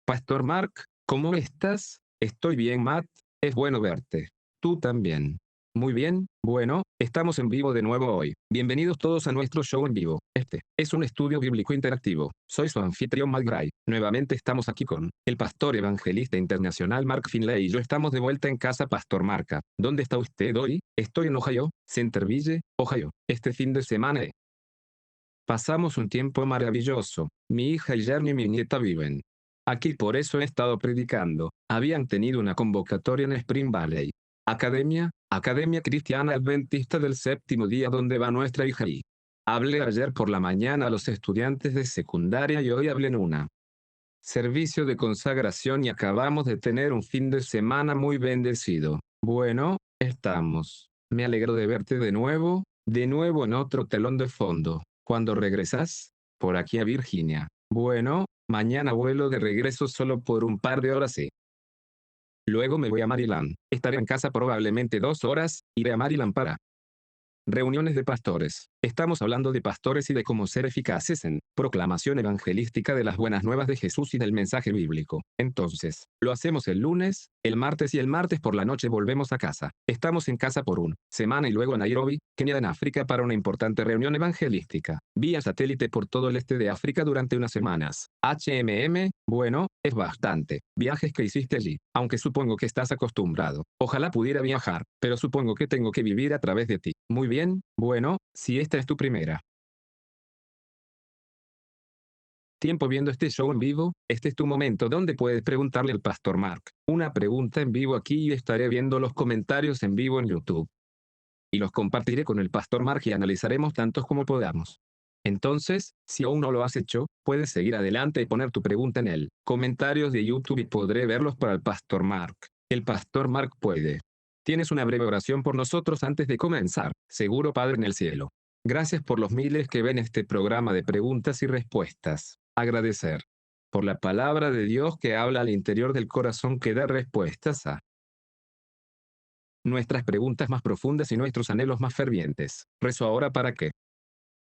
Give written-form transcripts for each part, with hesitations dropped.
Pastor Mark, ¿cómo estás? Estoy bien, Matt. Es bueno verte. Tú también. Muy bien, bueno, estamos en vivo de nuevo hoy. Bienvenidos todos a nuestro show en vivo. Este es un estudio bíblico interactivo. Soy su anfitrión Matt Gray. Nuevamente estamos aquí con el pastor evangelista internacional Mark Finley y yo estamos de vuelta en casa, Pastor Marca. ¿Dónde está usted hoy? Estoy en Ohio, Centerville, Ohio. Este fin de semana pasamos un tiempo maravilloso. Mi hija y Jeremy, mi nieta, viven aquí, por eso he estado predicando. Habían tenido una convocatoria en Spring Valley. Academia Cristiana Adventista del Séptimo Día, donde va nuestra hija y hablé ayer por la mañana a los estudiantes de secundaria y hoy hablé en una servicio de consagración y acabamos de tener un fin de semana muy bendecido. Bueno, estamos. Me alegro de verte de nuevo en otro telón de fondo. ¿Cuándo regresas? Por aquí a Virginia. Bueno, mañana vuelo de regreso solo por un par de horas y luego me voy a Maryland. Estaré en casa probablemente 2 horas, iré a Maryland para reuniones de pastores. Estamos hablando de pastores y de cómo ser eficaces en proclamación evangelística de las buenas nuevas de Jesús y del mensaje bíblico. Entonces, lo hacemos el lunes, el martes y el martes por la noche volvemos a casa. Estamos en casa por una semana y luego en Nairobi, Kenia, en África, para una importante reunión evangelística. Vía satélite por todo el este de África durante unas semanas. Bueno, es bastante. Viajes que hiciste allí, aunque supongo que estás acostumbrado. Ojalá pudiera viajar, pero supongo que tengo que vivir a través de ti. Muy bien, bueno, si esta es tu primera tiempo viendo este show en vivo, este es tu momento donde puedes preguntarle al pastor Mark una pregunta en vivo aquí y estaré viendo los comentarios en vivo en YouTube. Y los compartiré con el pastor Mark y analizaremos tantos como podamos. Entonces, si aún no lo has hecho, puedes seguir adelante y poner tu pregunta en el comentarios de YouTube y podré verlos para el pastor Mark. El pastor Mark puede. Tienes una breve oración por nosotros antes de comenzar. Seguro, Padre en el cielo. Gracias por los miles que ven este programa de preguntas y respuestas. Agradecer por la palabra de Dios que habla al interior del corazón, que da respuestas a nuestras preguntas más profundas y nuestros anhelos más fervientes. Rezo ahora para que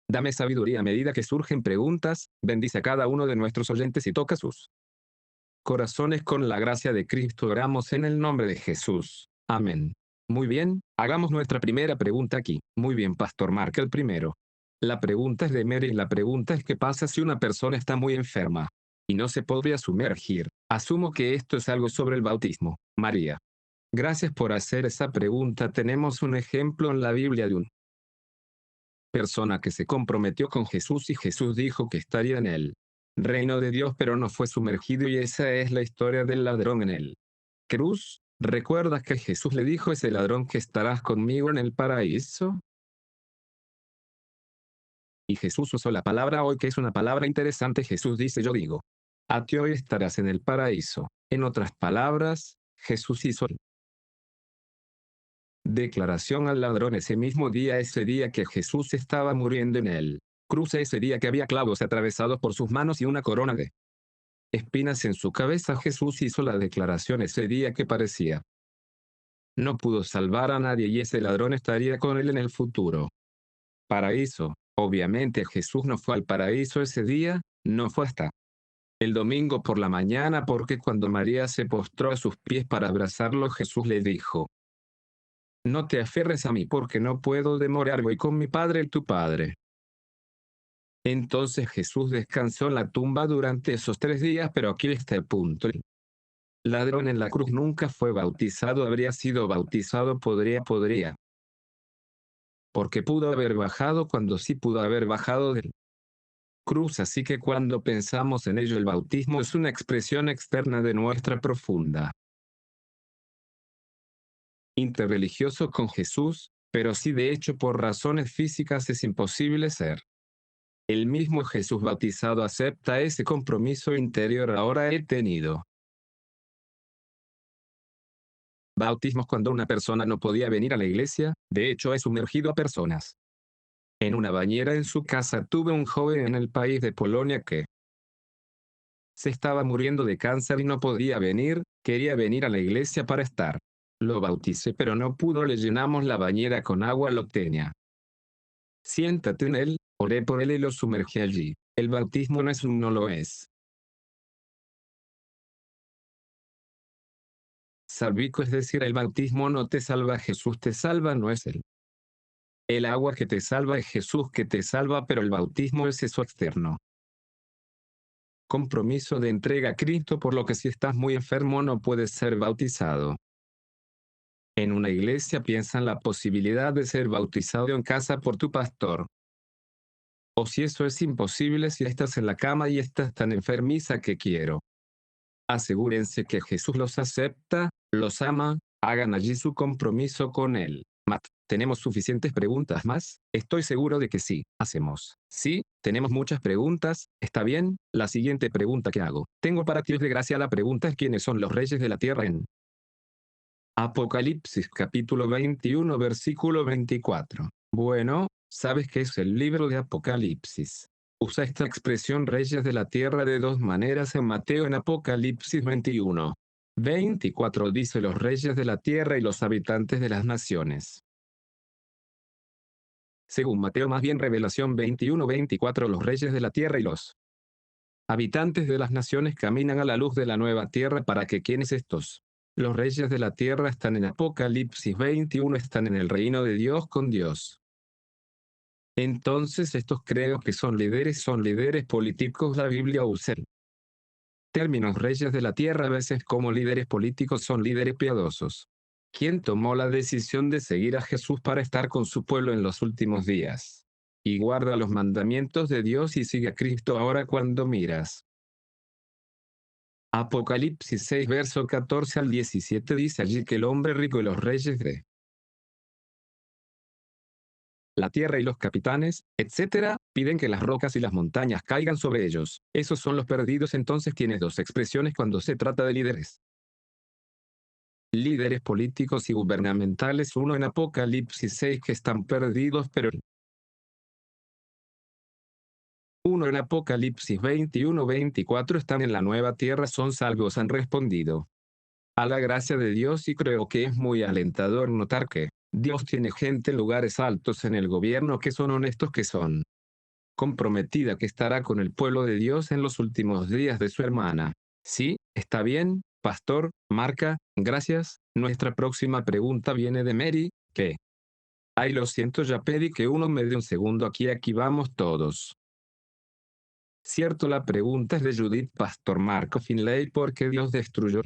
dame sabiduría a medida que surgen preguntas, bendice a cada uno de nuestros oyentes y toca sus corazones con la gracia de Cristo. Oramos en el nombre de Jesús. Amén. Muy bien, hagamos nuestra primera pregunta aquí. Muy bien, Pastor Mark, el primero. La pregunta es de Mary. La pregunta es: ¿qué pasa si una persona está muy enferma y no se podría sumergir? Asumo que esto es algo sobre el bautismo. María. Gracias por hacer esa pregunta. Tenemos un ejemplo en la Biblia de una persona que se comprometió con Jesús y Jesús dijo que estaría en el reino de Dios, pero no fue sumergido, y esa es la historia del ladrón en el cruz. ¿Recuerdas que Jesús le dijo a ese ladrón que estarás conmigo en el paraíso? Y Jesús usó la palabra hoy, que es una palabra interesante. Jesús dice: yo digo, a ti hoy estarás en el paraíso. En otras palabras, Jesús hizo declaración al ladrón ese mismo día, ese día que Jesús estaba muriendo en el cruz, ese día que había clavos atravesados por sus manos y una corona de espinas en su cabeza. Jesús hizo la declaración ese día que parecía no pudo salvar a nadie, y ese ladrón estaría con él en el futuro paraíso. Obviamente Jesús no fue al paraíso ese día, no fue hasta el domingo por la mañana, porque cuando María se postró a sus pies para abrazarlo, Jesús le dijo: no te aferres a mí, porque no puedo demorar, voy con mi Padre y tu Padre. Entonces Jesús descansó en la tumba durante esos 3 días, pero aquí está el punto. El ladrón en la cruz nunca fue bautizado. Habría sido bautizado, podría. Porque pudo haber bajado, cuando sí pudo haber bajado del cruz. Así que cuando pensamos en ello, el bautismo es una expresión externa de nuestra profunda interreligioso con Jesús, pero sí, de hecho, por razones físicas es imposible ser el mismo Jesús bautizado. Acepta ese compromiso interior. Ahora he tenido bautismos cuando una persona no podía venir a la iglesia. De hecho, he sumergido a personas en una bañera en su casa. Tuve un joven en el país de Polonia que se estaba muriendo de cáncer y no podía venir. Quería venir a la iglesia para estar. Lo bauticé, pero no pudo. Le llenamos la bañera con agua. Lo tenía. Siéntate en él. Oré por él y lo sumergí allí. El bautismo no es un no lo es. Salvico, es decir, el bautismo no te salva, Jesús te salva, no es Él. El agua que te salva es Jesús que te salva, pero el bautismo es eso externo. Compromiso de entrega a Cristo, por lo que si estás muy enfermo no puedes ser bautizado. En una iglesia piensa en la posibilidad de ser bautizado en casa por tu pastor. O si eso es imposible, si estás en la cama y estás tan enfermiza que quiero. Asegúrense que Jesús los acepta, los ama, hagan allí su compromiso con Él. Matt, ¿tenemos suficientes preguntas más? Estoy seguro de que sí. Hacemos. Sí, tenemos muchas preguntas. ¿Está bien? La siguiente pregunta que hago. Tengo para ti de gracia la pregunta es ¿quiénes son los reyes de la tierra en Apocalipsis capítulo 21 versículo 24? Bueno, ¿sabes qué es el libro de Apocalipsis? Usa esta expresión reyes de la tierra de dos maneras en Mateo. En Apocalipsis 21, 24 dice los reyes de la tierra y los habitantes de las naciones. Según Mateo, más bien Revelación 21, 24, los reyes de la tierra y los habitantes de las naciones caminan a la luz de la nueva tierra. ¿Para que quiénes estos? Los reyes de la tierra están en Apocalipsis 21, están en el reino de Dios con Dios. Entonces estos creo que son líderes políticos. La Biblia usa el término reyes de la tierra a veces como líderes políticos, son líderes piadosos. ¿Quién tomó la decisión de seguir a Jesús para estar con su pueblo en los últimos días? Y guarda los mandamientos de Dios y sigue a Cristo ahora cuando miras. Apocalipsis 6 verso 14 al 17 dice allí que el hombre rico y los reyes de la tierra y los capitanes, etc., piden que las rocas y las montañas caigan sobre ellos. Esos son los perdidos. Entonces tienes dos expresiones cuando se trata de líderes. Líderes políticos y gubernamentales, uno en Apocalipsis 6 que están perdidos, pero uno en Apocalipsis 21-24 están en la nueva tierra, son salvos, han respondido a la gracia de Dios. Y creo que es muy alentador notar que Dios tiene gente en lugares altos en el gobierno que son honestos, que son comprometida, que estará con el pueblo de Dios en los últimos días de su hermana. Sí, está bien, pastor, marca, gracias. Nuestra próxima pregunta viene de Mary, que ay, lo siento, ya pedí que uno me dé un segundo aquí vamos todos. Cierto, la pregunta es de Judith. Pastor Marco Finlay, ¿por qué Dios destruyó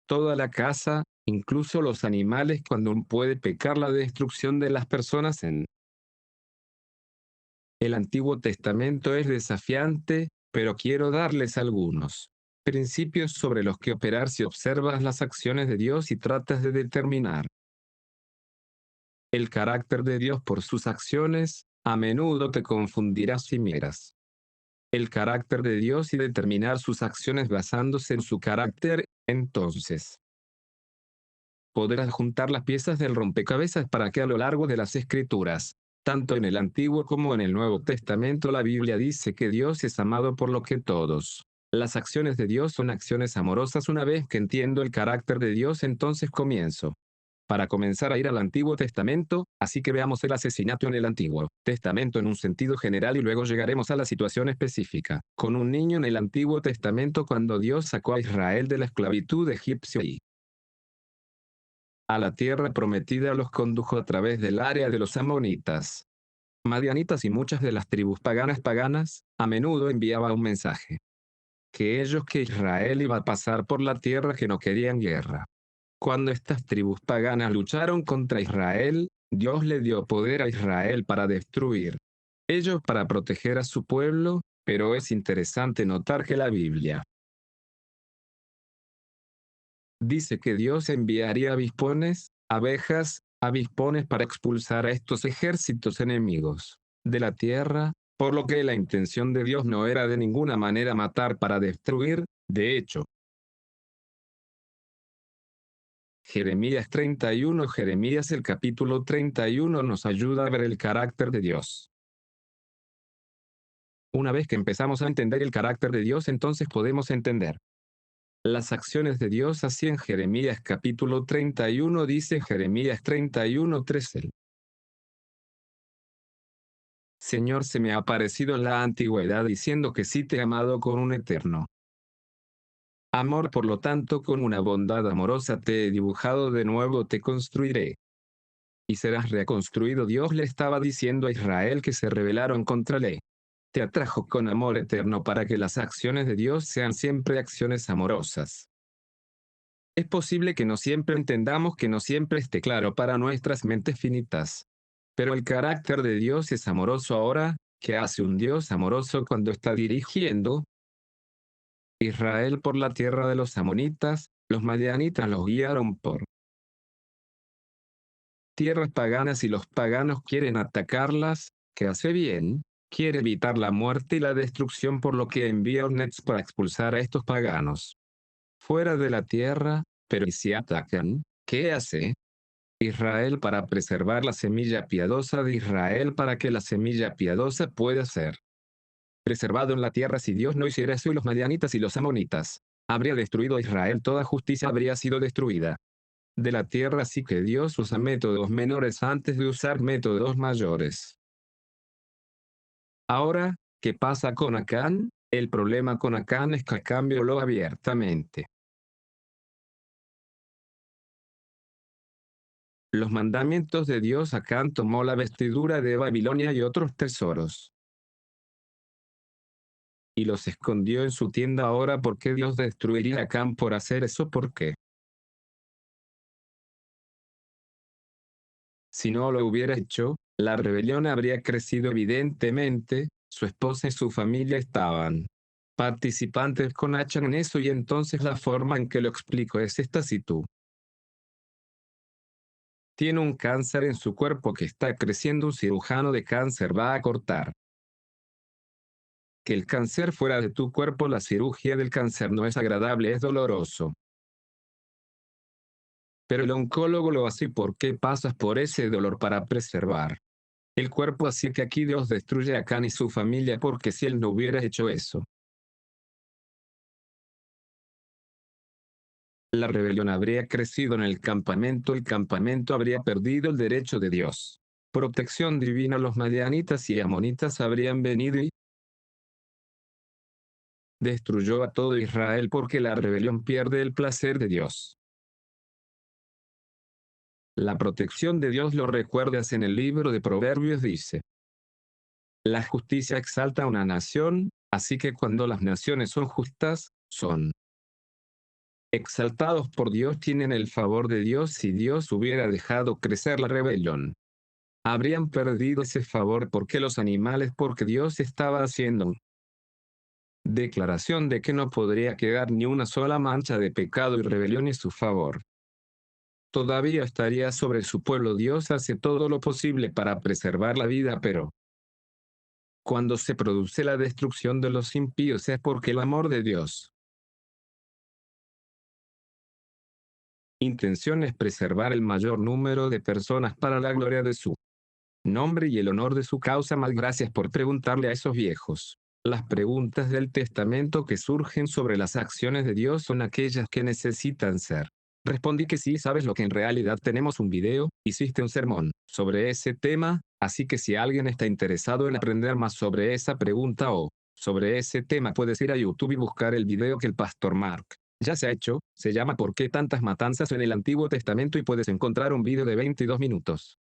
toda la casa, incluso los animales, cuando puede pecar la destrucción de las personas en el Antiguo Testamento? Es desafiante, pero quiero darles algunos principios sobre los que operar si observas las acciones de Dios y tratas de determinar el carácter de Dios por sus acciones. A menudo te confundirás si miras el carácter de Dios y determinar sus acciones basándose en su carácter. Entonces podrás juntar las piezas del rompecabezas para que a lo largo de las Escrituras, tanto en el Antiguo como en el Nuevo Testamento, la Biblia dice que Dios es amado, por lo que todos las acciones de Dios son acciones amorosas. Una vez que entiendo el carácter de Dios, entonces comienzo para comenzar a ir al Antiguo Testamento, así que veamos el asesinato en el Antiguo Testamento en un sentido general y luego llegaremos a la situación específica, con un niño en el Antiguo Testamento cuando Dios sacó a Israel de la esclavitud egipcia y a la tierra prometida los condujo a través del área de los amonitas, madianitas y muchas de las tribus paganas, a menudo enviaba un mensaje. Que Israel iba a pasar por la tierra, que no querían guerra. Cuando estas tribus paganas lucharon contra Israel, Dios le dio poder a Israel para destruir ellos, para proteger a su pueblo, pero es interesante notar que la Biblia dice que Dios enviaría avispones para expulsar a estos ejércitos enemigos de la tierra, por lo que la intención de Dios no era de ninguna manera matar para destruir. De hecho, Jeremías 31, Jeremías el capítulo 31 nos ayuda a ver el carácter de Dios. Una vez que empezamos a entender el carácter de Dios, entonces podemos entender las acciones de Dios. Así en Jeremías capítulo 31 dice Jeremías 31:3: el Señor se me ha aparecido en la antigüedad diciendo que sí te he amado con un eterno Amor, por lo tanto, con una bondad amorosa te he dibujado, de nuevo te construiré. Y serás reconstruido. Dios le estaba diciendo a Israel que se rebelaron contra él. Te atrajo con amor eterno para que las acciones de Dios sean siempre acciones amorosas. Es posible que no siempre entendamos, que no siempre esté claro para nuestras mentes finitas. Pero el carácter de Dios es amoroso ahora. ¿Qué hace un Dios amoroso cuando está dirigiendo Israel por la tierra de los amonitas? Los madianitas los guiaron por tierras paganas y los paganos quieren atacarlas. ¿Qué hace bien? Quiere evitar la muerte y la destrucción, por lo que envía hornets para expulsar a estos paganos fuera de la tierra. Pero ¿y si atacan? ¿Qué hace Israel para preservar la semilla piadosa de Israel, para que la semilla piadosa pueda ser preservado en la tierra? Si Dios no hiciera eso, y los madianitas y los amonitas habría destruido a Israel, toda justicia habría sido destruida de la tierra. Así que Dios usa métodos menores antes de usar métodos mayores. Ahora, ¿qué pasa con Acán? El problema con Acán es que Acán violó abiertamente los mandamientos de Dios. Acán tomó la vestidura de Babilonia y otros tesoros y los escondió en su tienda. Ahora, ¿por qué Dios destruiría a Acán por hacer eso? ¿Por qué? Si no lo hubiera hecho, la rebelión habría crecido evidentemente. Su esposa y su familia estaban participantes con Achan en eso, y entonces la forma en que lo explico es esta: si tú tiene un cáncer en su cuerpo que está creciendo, un cirujano de cáncer va a cortar que el cáncer fuera de tu cuerpo. La cirugía del cáncer no es agradable, es doloroso. Pero el oncólogo lo hace. ¿Por qué pasas por ese dolor? Para preservar el cuerpo. Así que aquí Dios destruye a Acán y su familia, porque si él no hubiera hecho eso, la rebelión habría crecido en el campamento habría perdido el derecho de Dios. Protección divina. Los madianitas y amonitas habrían venido y destruyó a todo Israel, porque la rebelión pierde el placer de Dios. La protección de Dios, lo recuerdas en el libro de Proverbios, dice: la justicia exalta a una nación. Así que cuando las naciones son justas, son exaltados por Dios, tienen el favor de Dios. Si Dios hubiera dejado crecer la rebelión, habrían perdido ese favor. Porque los animales, porque Dios estaba haciendo declaración de que no podría quedar ni una sola mancha de pecado y rebelión, y su favor todavía estaría sobre su pueblo. Dios hace todo lo posible para preservar la vida, pero cuando se produce la destrucción de los impíos es porque el amor de Dios intención es preservar el mayor número de personas para la gloria de su nombre y el honor de su causa. Más gracias por preguntarle a esos viejos. Las preguntas del testamento que surgen sobre las acciones de Dios son aquellas que necesitan ser. Respondí que sí. ¿Sabes lo que en realidad tenemos? Un video, hiciste un sermón sobre ese tema, así que si alguien está interesado en aprender más sobre esa pregunta o sobre ese tema, puedes ir a YouTube y buscar el video que el pastor Mark ya se ha hecho. Se llama ¿Por qué tantas matanzas en el Antiguo Testamento? Y puedes encontrar un video de 22 minutos.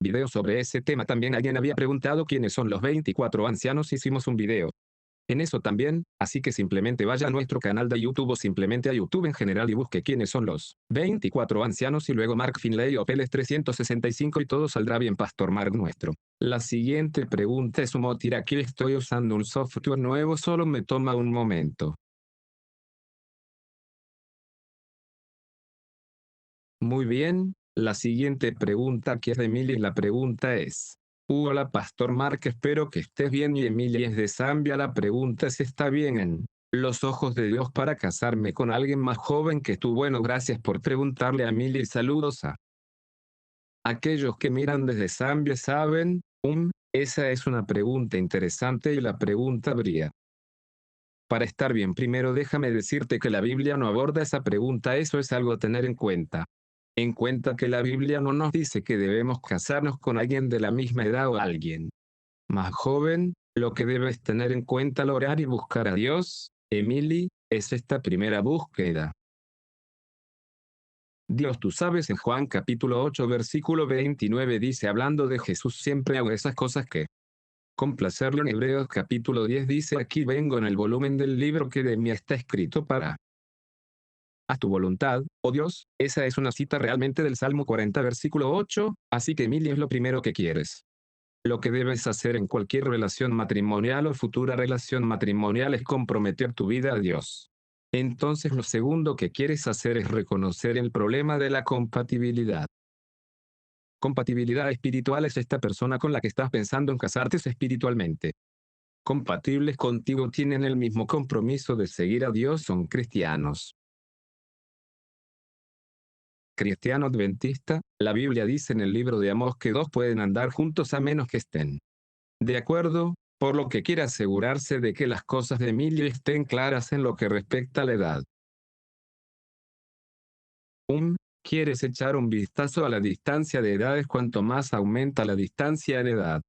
Video sobre ese tema. También alguien había preguntado quiénes son los 24 ancianos. Hicimos un video en eso también, así que simplemente vaya a nuestro canal de YouTube o simplemente a YouTube en general y busque quiénes son los 24 ancianos y luego Mark Finley o Peles 365 y todo saldrá bien. Pastor Mark nuestro. La siguiente pregunta es: Motira, aquí estoy usando un software nuevo, solo me toma un momento. Muy bien, la siguiente pregunta aquí es de Emily. La pregunta es: hola Pastor Mark, espero que estés bien. Y Emily es de Zambia. La pregunta es: ¿está bien en los ojos de Dios para casarme con alguien más joven que tú? Bueno, gracias por preguntarle a Emily. Saludos a aquellos que miran desde Zambia. Saben, esa es una pregunta interesante, y la pregunta habría para estar bien. Primero déjame decirte que la Biblia no aborda esa pregunta. Eso es algo a tener en cuenta. En cuenta que la Biblia no nos dice que debemos casarnos con alguien de la misma edad o alguien más joven. Lo que debes tener en cuenta al orar y buscar a Dios, Emily, es esta primera búsqueda. Dios, tú sabes, en Juan capítulo 8 versículo 29 dice, hablando de Jesús, siempre hago esas cosas que complacerlo. En Hebreos capítulo 10 dice, aquí vengo, en el volumen del libro que de mí está escrito para haz tu voluntad, oh Dios. Esa es una cita realmente del Salmo 40 versículo 8, así que Emilia, es lo primero que quieres. Lo que debes hacer en cualquier relación matrimonial o futura relación matrimonial es comprometer tu vida a Dios. Entonces lo segundo que quieres hacer es reconocer el problema de la compatibilidad. Compatibilidad espiritual es esta persona con la que estás pensando en casarte espiritualmente. Compatibles contigo, tienen el mismo compromiso de seguir a Dios, son cristianos. Cristiano adventista, la Biblia dice en el libro de Amós que dos pueden andar juntos a menos que estén de acuerdo, por lo que quiere asegurarse de que las cosas de Emilio estén claras en lo que respecta a la edad. ¿Quieres echar un vistazo a la distancia de edades? Cuanto más aumenta la distancia en edad.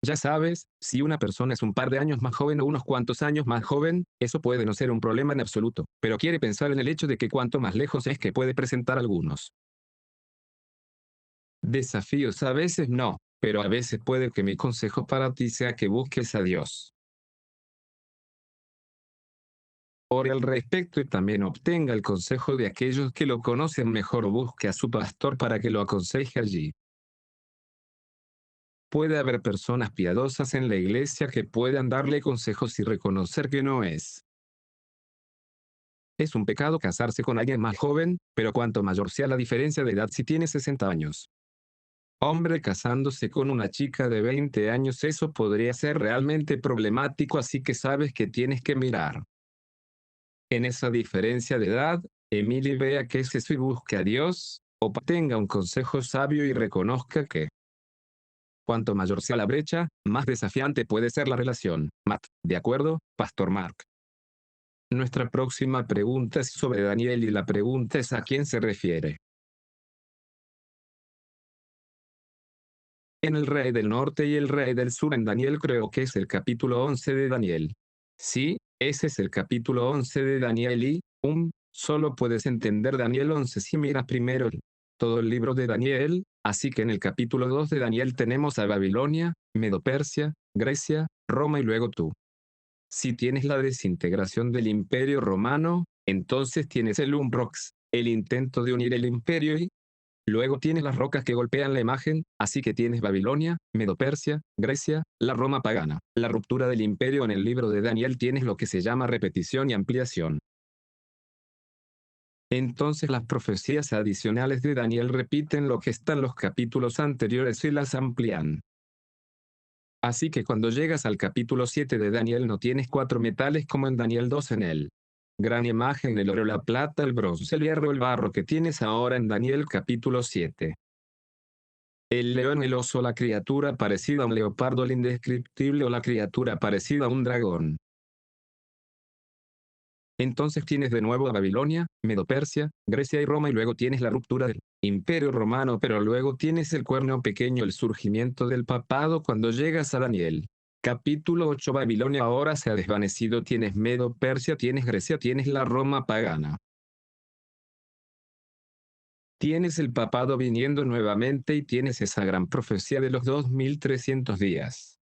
Ya sabes, si una persona es un par de años más joven o unos cuantos años más joven, eso puede no ser un problema en absoluto, pero quiere pensar en el hecho de que cuanto más lejos es que puede presentar algunos desafíos. A veces no, pero a veces puede que mi consejo para ti sea que busques a Dios. Ore al respecto y también obtenga el consejo de aquellos que lo conocen mejor, o busque a su pastor para que lo aconseje allí. Puede haber personas piadosas en la iglesia que puedan darle consejos y reconocer que no es. Es un pecado casarse con alguien más joven, pero cuanto mayor sea la diferencia de edad, si tiene 60 años. Hombre casándose con una chica de 20 años, eso podría ser realmente problemático, así que sabes que tienes que mirar en esa diferencia de edad. Emily, vea qué es eso y busque a Dios, o tenga un consejo sabio y reconozca que cuanto mayor sea la brecha, más desafiante puede ser la relación. Matt, ¿de acuerdo, Pastor Mark? Nuestra próxima pregunta es sobre Daniel y la pregunta es: ¿a quién se refiere? En el Rey del Norte y el Rey del Sur en Daniel, creo que es el capítulo 11 de Daniel. Sí, ese es el capítulo 11 de Daniel y, solo puedes entender Daniel 11 si miras primero todo el libro de Daniel, así que en el capítulo 2 de Daniel tenemos a Babilonia, Medo-Persia, Grecia, Roma y luego tú. Si tienes la desintegración del Imperio Romano, entonces tienes el Umbrox, el intento de unir el imperio y luego tienes las rocas que golpean la imagen, así que tienes Babilonia, Medo-Persia, Grecia, la Roma pagana. La ruptura del imperio en el libro de Daniel tienes lo que se llama repetición y ampliación. Entonces las profecías adicionales de Daniel repiten lo que está en los capítulos anteriores y las amplían. Así que cuando llegas al capítulo 7 de Daniel no tienes 4 metales como en Daniel 2 en él. Gran imagen, el oro, la plata, el bronce, el hierro, el barro que tienes ahora en Daniel capítulo 7. El león, el oso, la criatura parecida a un leopardo, el indescriptible, o la criatura parecida a un dragón. Entonces tienes de nuevo a Babilonia, Medo-Persia, Grecia y Roma y luego tienes la ruptura del Imperio Romano, pero luego tienes el cuerno pequeño, el surgimiento del papado cuando llegas a Daniel. Capítulo 8. Babilonia ahora se ha desvanecido, tienes Medo-Persia, tienes Grecia, tienes la Roma pagana. Tienes el papado viniendo nuevamente y tienes esa gran profecía de los 2300 días.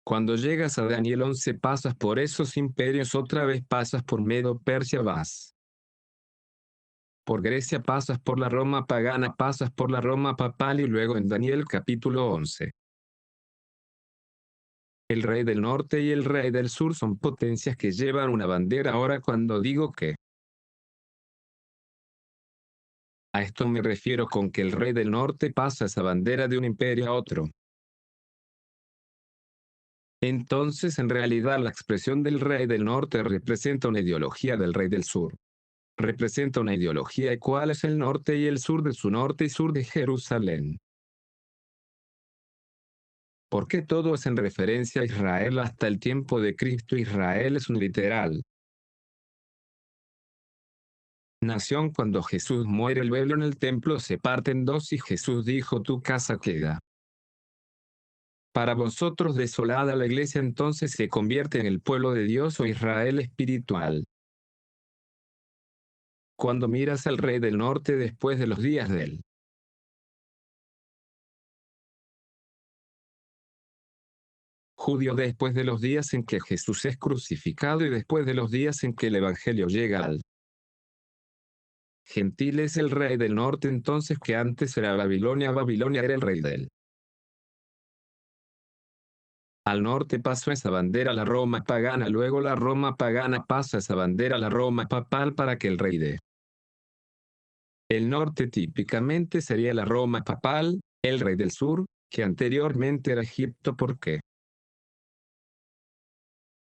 Cuando llegas a Daniel 11 pasas por esos imperios, otra vez pasas por Medo-Persia, vas por Grecia, pasas por la Roma pagana, pasas por la Roma papal y luego en Daniel capítulo 11. El rey del norte y el rey del sur son potencias que llevan una bandera. Ahora cuando digo que a esto me refiero con que el rey del norte pasa esa bandera de un imperio a otro. Entonces en realidad la expresión del rey del norte representa una ideología del rey del sur. Representa una ideología. ¿Y cuál es el norte y el sur de su norte y sur de Jerusalén? Porque todo es en referencia a Israel hasta el tiempo de Cristo. Israel es un literal nación. Cuando Jesús muere, el velo en el templo se parte en dos y Jesús dijo: tu casa queda Para vosotros desolada la iglesia entonces se convierte en el pueblo de Dios o Israel espiritual. Cuando miras al rey del norte después de los días del judío, después de los días en que Jesús es crucificado y después de los días en que el Evangelio llega al gentil, es el rey del norte entonces que antes era Babilonia. Babilonia era el rey del al norte pasó esa bandera a la Roma pagana, luego la Roma pagana pasa esa bandera a la Roma papal para que el rey de el norte típicamente sería la Roma papal, el rey del sur, que anteriormente era Egipto porque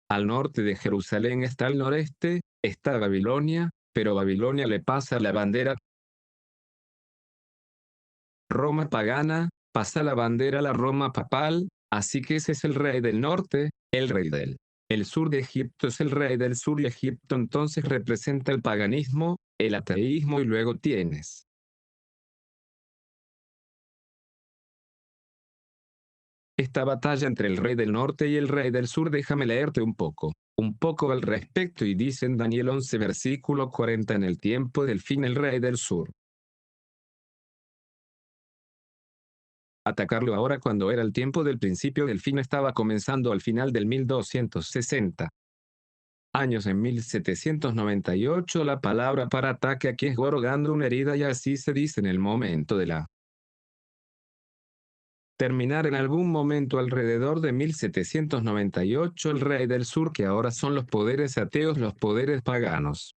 al norte de Jerusalén está el noreste, está Babilonia, pero Babilonia le pasa la bandera Roma pagana, pasa la bandera a la Roma papal, así que ese es el rey del norte, el rey del el sur de Egipto es el rey del sur y Egipto entonces representa el paganismo, el ateísmo y luego tienes esta batalla entre el rey del norte y el rey del sur. Déjame leerte un poco al respecto y dice en Daniel 11 versículo 40: en el tiempo del fin el rey del sur atacarlo ahora cuando era el tiempo del principio del fin estaba comenzando al final del 1260 años. En 1798 la palabra para ataque aquí es gorogando una herida y así se dice en el momento de la terminar en algún momento alrededor de 1798 el rey del sur, que ahora son los poderes ateos, los poderes paganos,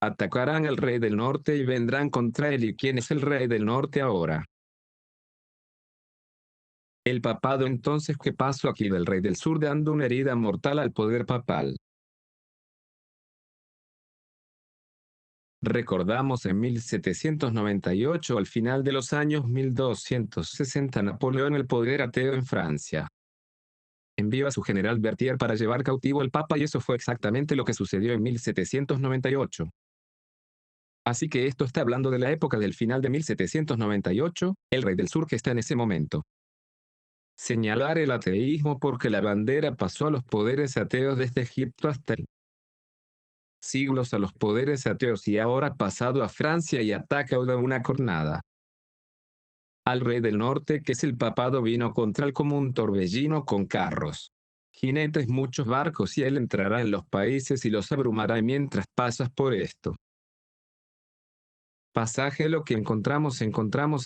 atacarán al rey del norte y vendrán contra él. ¿Y quién es el rey del norte ahora? El papado. Entonces, ¿qué pasó aquí del rey del sur dando una herida mortal al poder papal? Recordamos en 1798, al final de los años 1260, Napoleón, el poder ateo en Francia, envió a su general Berthier para llevar cautivo al Papa y eso fue exactamente lo que sucedió en 1798. Así que esto está hablando de la época del final de 1798, el rey del sur que está en ese momento. Señalar el ateísmo porque la bandera pasó a los poderes ateos desde Egipto hasta el siglos a los poderes ateos y ahora ha pasado a Francia y ataca de una cornada al rey del norte, que es el papado. Vino contra él como un torbellino con carros, jinetes, muchos barcos, y él entrará en los países y los abrumará. Y mientras pasas por esto pasaje lo que encontramos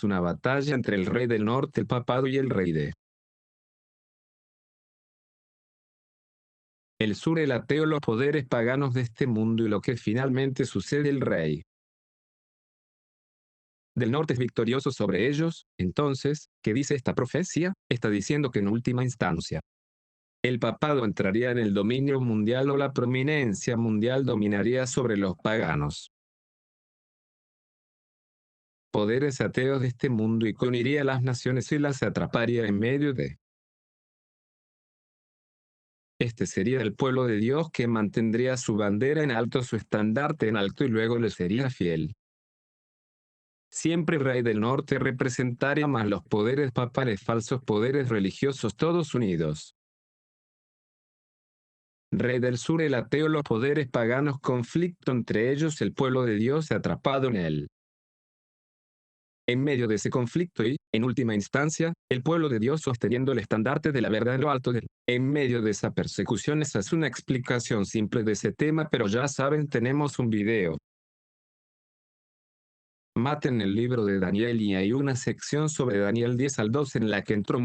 una batalla entre el rey del norte, el papado, y el rey de el sur, el ateo, los poderes paganos de este mundo. Y lo que finalmente sucede: el rey del norte es victorioso sobre ellos. Entonces, ¿qué dice esta profecía? Está diciendo que en última instancia el papado entraría en el dominio mundial o la prominencia mundial dominaría sobre los paganos, poderes ateos de este mundo, y uniría a las naciones y las atraparía en medio de este sería el pueblo de Dios que mantendría su bandera en alto, su estandarte en alto, y luego le sería fiel. Siempre el rey del norte representaría más los poderes papales, falsos poderes religiosos, todos unidos. Rey del sur, el ateo, los poderes paganos, conflicto entre ellos, el pueblo de Dios atrapado en él. En medio de ese conflicto y, en última instancia, el pueblo de Dios sosteniendo el estandarte de la verdad en lo alto de él. En medio de esa persecución. Esa es una explicación simple de ese tema, pero ya saben, tenemos un video. Maten el libro de Daniel y hay una sección sobre Daniel 10 al 12 en la que entró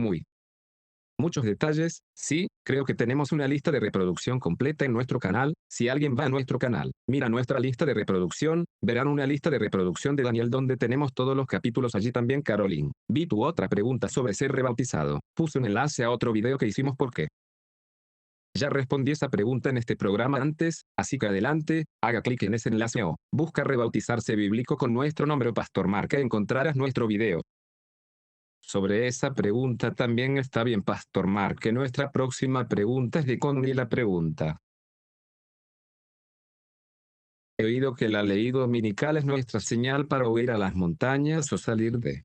muchos detalles. Sí, creo que tenemos una lista de reproducción completa en nuestro canal. Si alguien va a nuestro canal, mira nuestra lista de reproducción, verán una lista de reproducción de Daniel donde tenemos todos los capítulos. Allí también, Caroline, vi tu otra pregunta sobre ser rebautizado. Puse un enlace a otro video que hicimos porque ya respondí esa pregunta en este programa antes, así que adelante, haga clic en ese enlace o busca rebautizarse bíblico con nuestro nombre o Pastor Marca, encontrarás nuestro video. Sobre esa pregunta también está bien, Pastor Mark, que nuestra próxima pregunta es de Connie la pregunta. He oído que la ley dominical es nuestra señal para huir a las montañas o salir de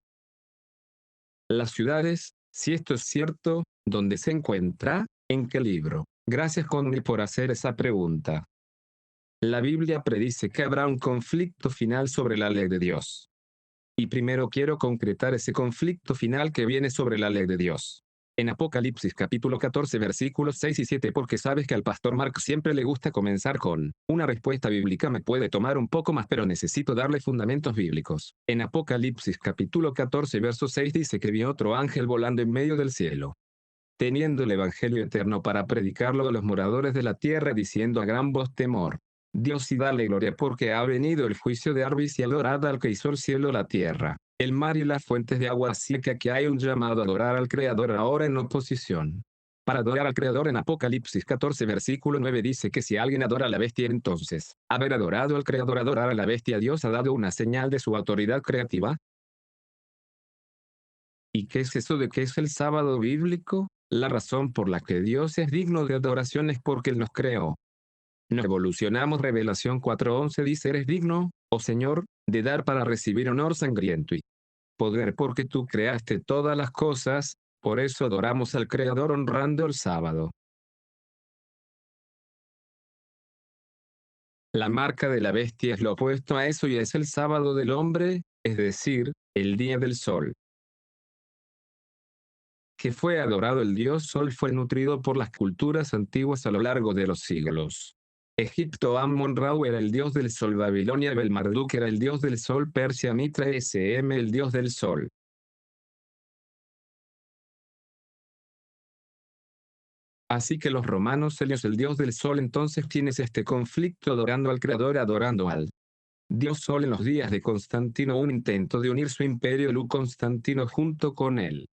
Las ciudades, si esto es cierto, ¿dónde se encuentra? ¿En qué libro? Gracias Connie por hacer esa pregunta. La Biblia predice que habrá un conflicto final sobre la ley de Dios. Y primero quiero concretar ese conflicto final que viene sobre la ley de Dios. En Apocalipsis capítulo 14 versículos 6 y 7 porque sabes que al pastor Mark siempre le gusta comenzar con una respuesta bíblica me puede tomar un poco más pero necesito darle fundamentos bíblicos. En Apocalipsis capítulo 14 verso 6 dice que vio otro ángel volando en medio del cielo, teniendo el evangelio eterno para predicarlo a los moradores de la tierra diciendo a gran voz temor. Dios y dale gloria porque ha venido el juicio de Arbis y adorad al que hizo el cielo la tierra, el mar y las fuentes de agua así que aquí hay un llamado a adorar al Creador ahora en oposición. Para adorar al Creador en Apocalipsis 14 versículo 9 dice que si alguien adora a la bestia entonces, haber adorado al Creador adorar a la bestia Dios ha dado una señal de su autoridad creativa. ¿Y qué es eso de qué es el sábado bíblico? La razón por la que Dios es digno de adoración es porque Él nos creó. No evolucionamos. Revelación 4:11 dice eres digno, oh Señor, de dar para recibir honor sangriento y poder porque tú creaste todas las cosas, por eso adoramos al Creador honrando el sábado. La marca de la bestia es lo opuesto a eso y es el sábado del hombre, es decir, el día del sol. Que fue adorado el dios Sol fue nutrido por las culturas antiguas a lo largo de los siglos. Egipto Ammon-Ra era el dios del sol, Babilonia Bel-Marduk era el dios del sol, Persia Mitra SM el dios del sol. Así que los romanos Helios el dios del sol, entonces tienes este conflicto adorando al creador adorando al dios sol en los días de Constantino, un intento de unir su imperio Constantino junto con él.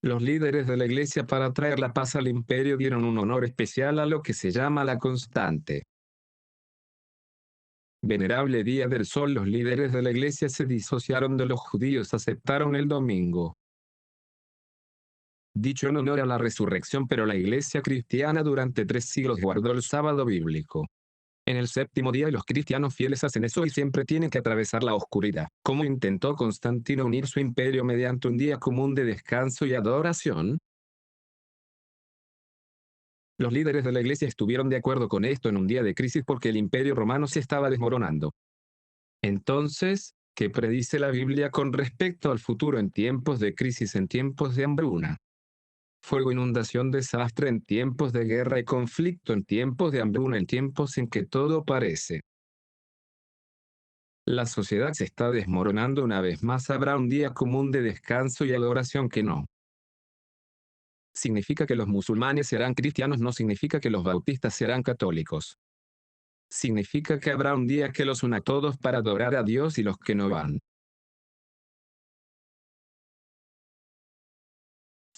Los líderes de la Iglesia para traer la paz al imperio dieron un honor especial a lo que se llama la constante. Venerable Día del Sol. Los líderes de la Iglesia se disociaron de los judíos, aceptaron el domingo, dicho en honor a la resurrección, pero la Iglesia cristiana durante 3 siglos guardó el sábado bíblico. En el séptimo día los cristianos fieles hacen eso y siempre tienen que atravesar la oscuridad. ¿Cómo intentó Constantino unir su imperio mediante un día común de descanso y adoración? Los líderes de la Iglesia estuvieron de acuerdo con esto en un día de crisis porque el imperio romano se estaba desmoronando. Entonces, ¿qué predice la Biblia con respecto al futuro en tiempos de crisis, en tiempos de hambruna? Fuego, inundación, desastre en tiempos de guerra y conflicto, en tiempos de hambruna, en tiempos en que todo parece. La sociedad se está desmoronando una vez más. Habrá un día común de descanso y adoración que no significa que los musulmanes serán cristianos, no significa que los bautistas serán católicos. Significa que habrá un día que los una a todos para adorar a Dios y los que no van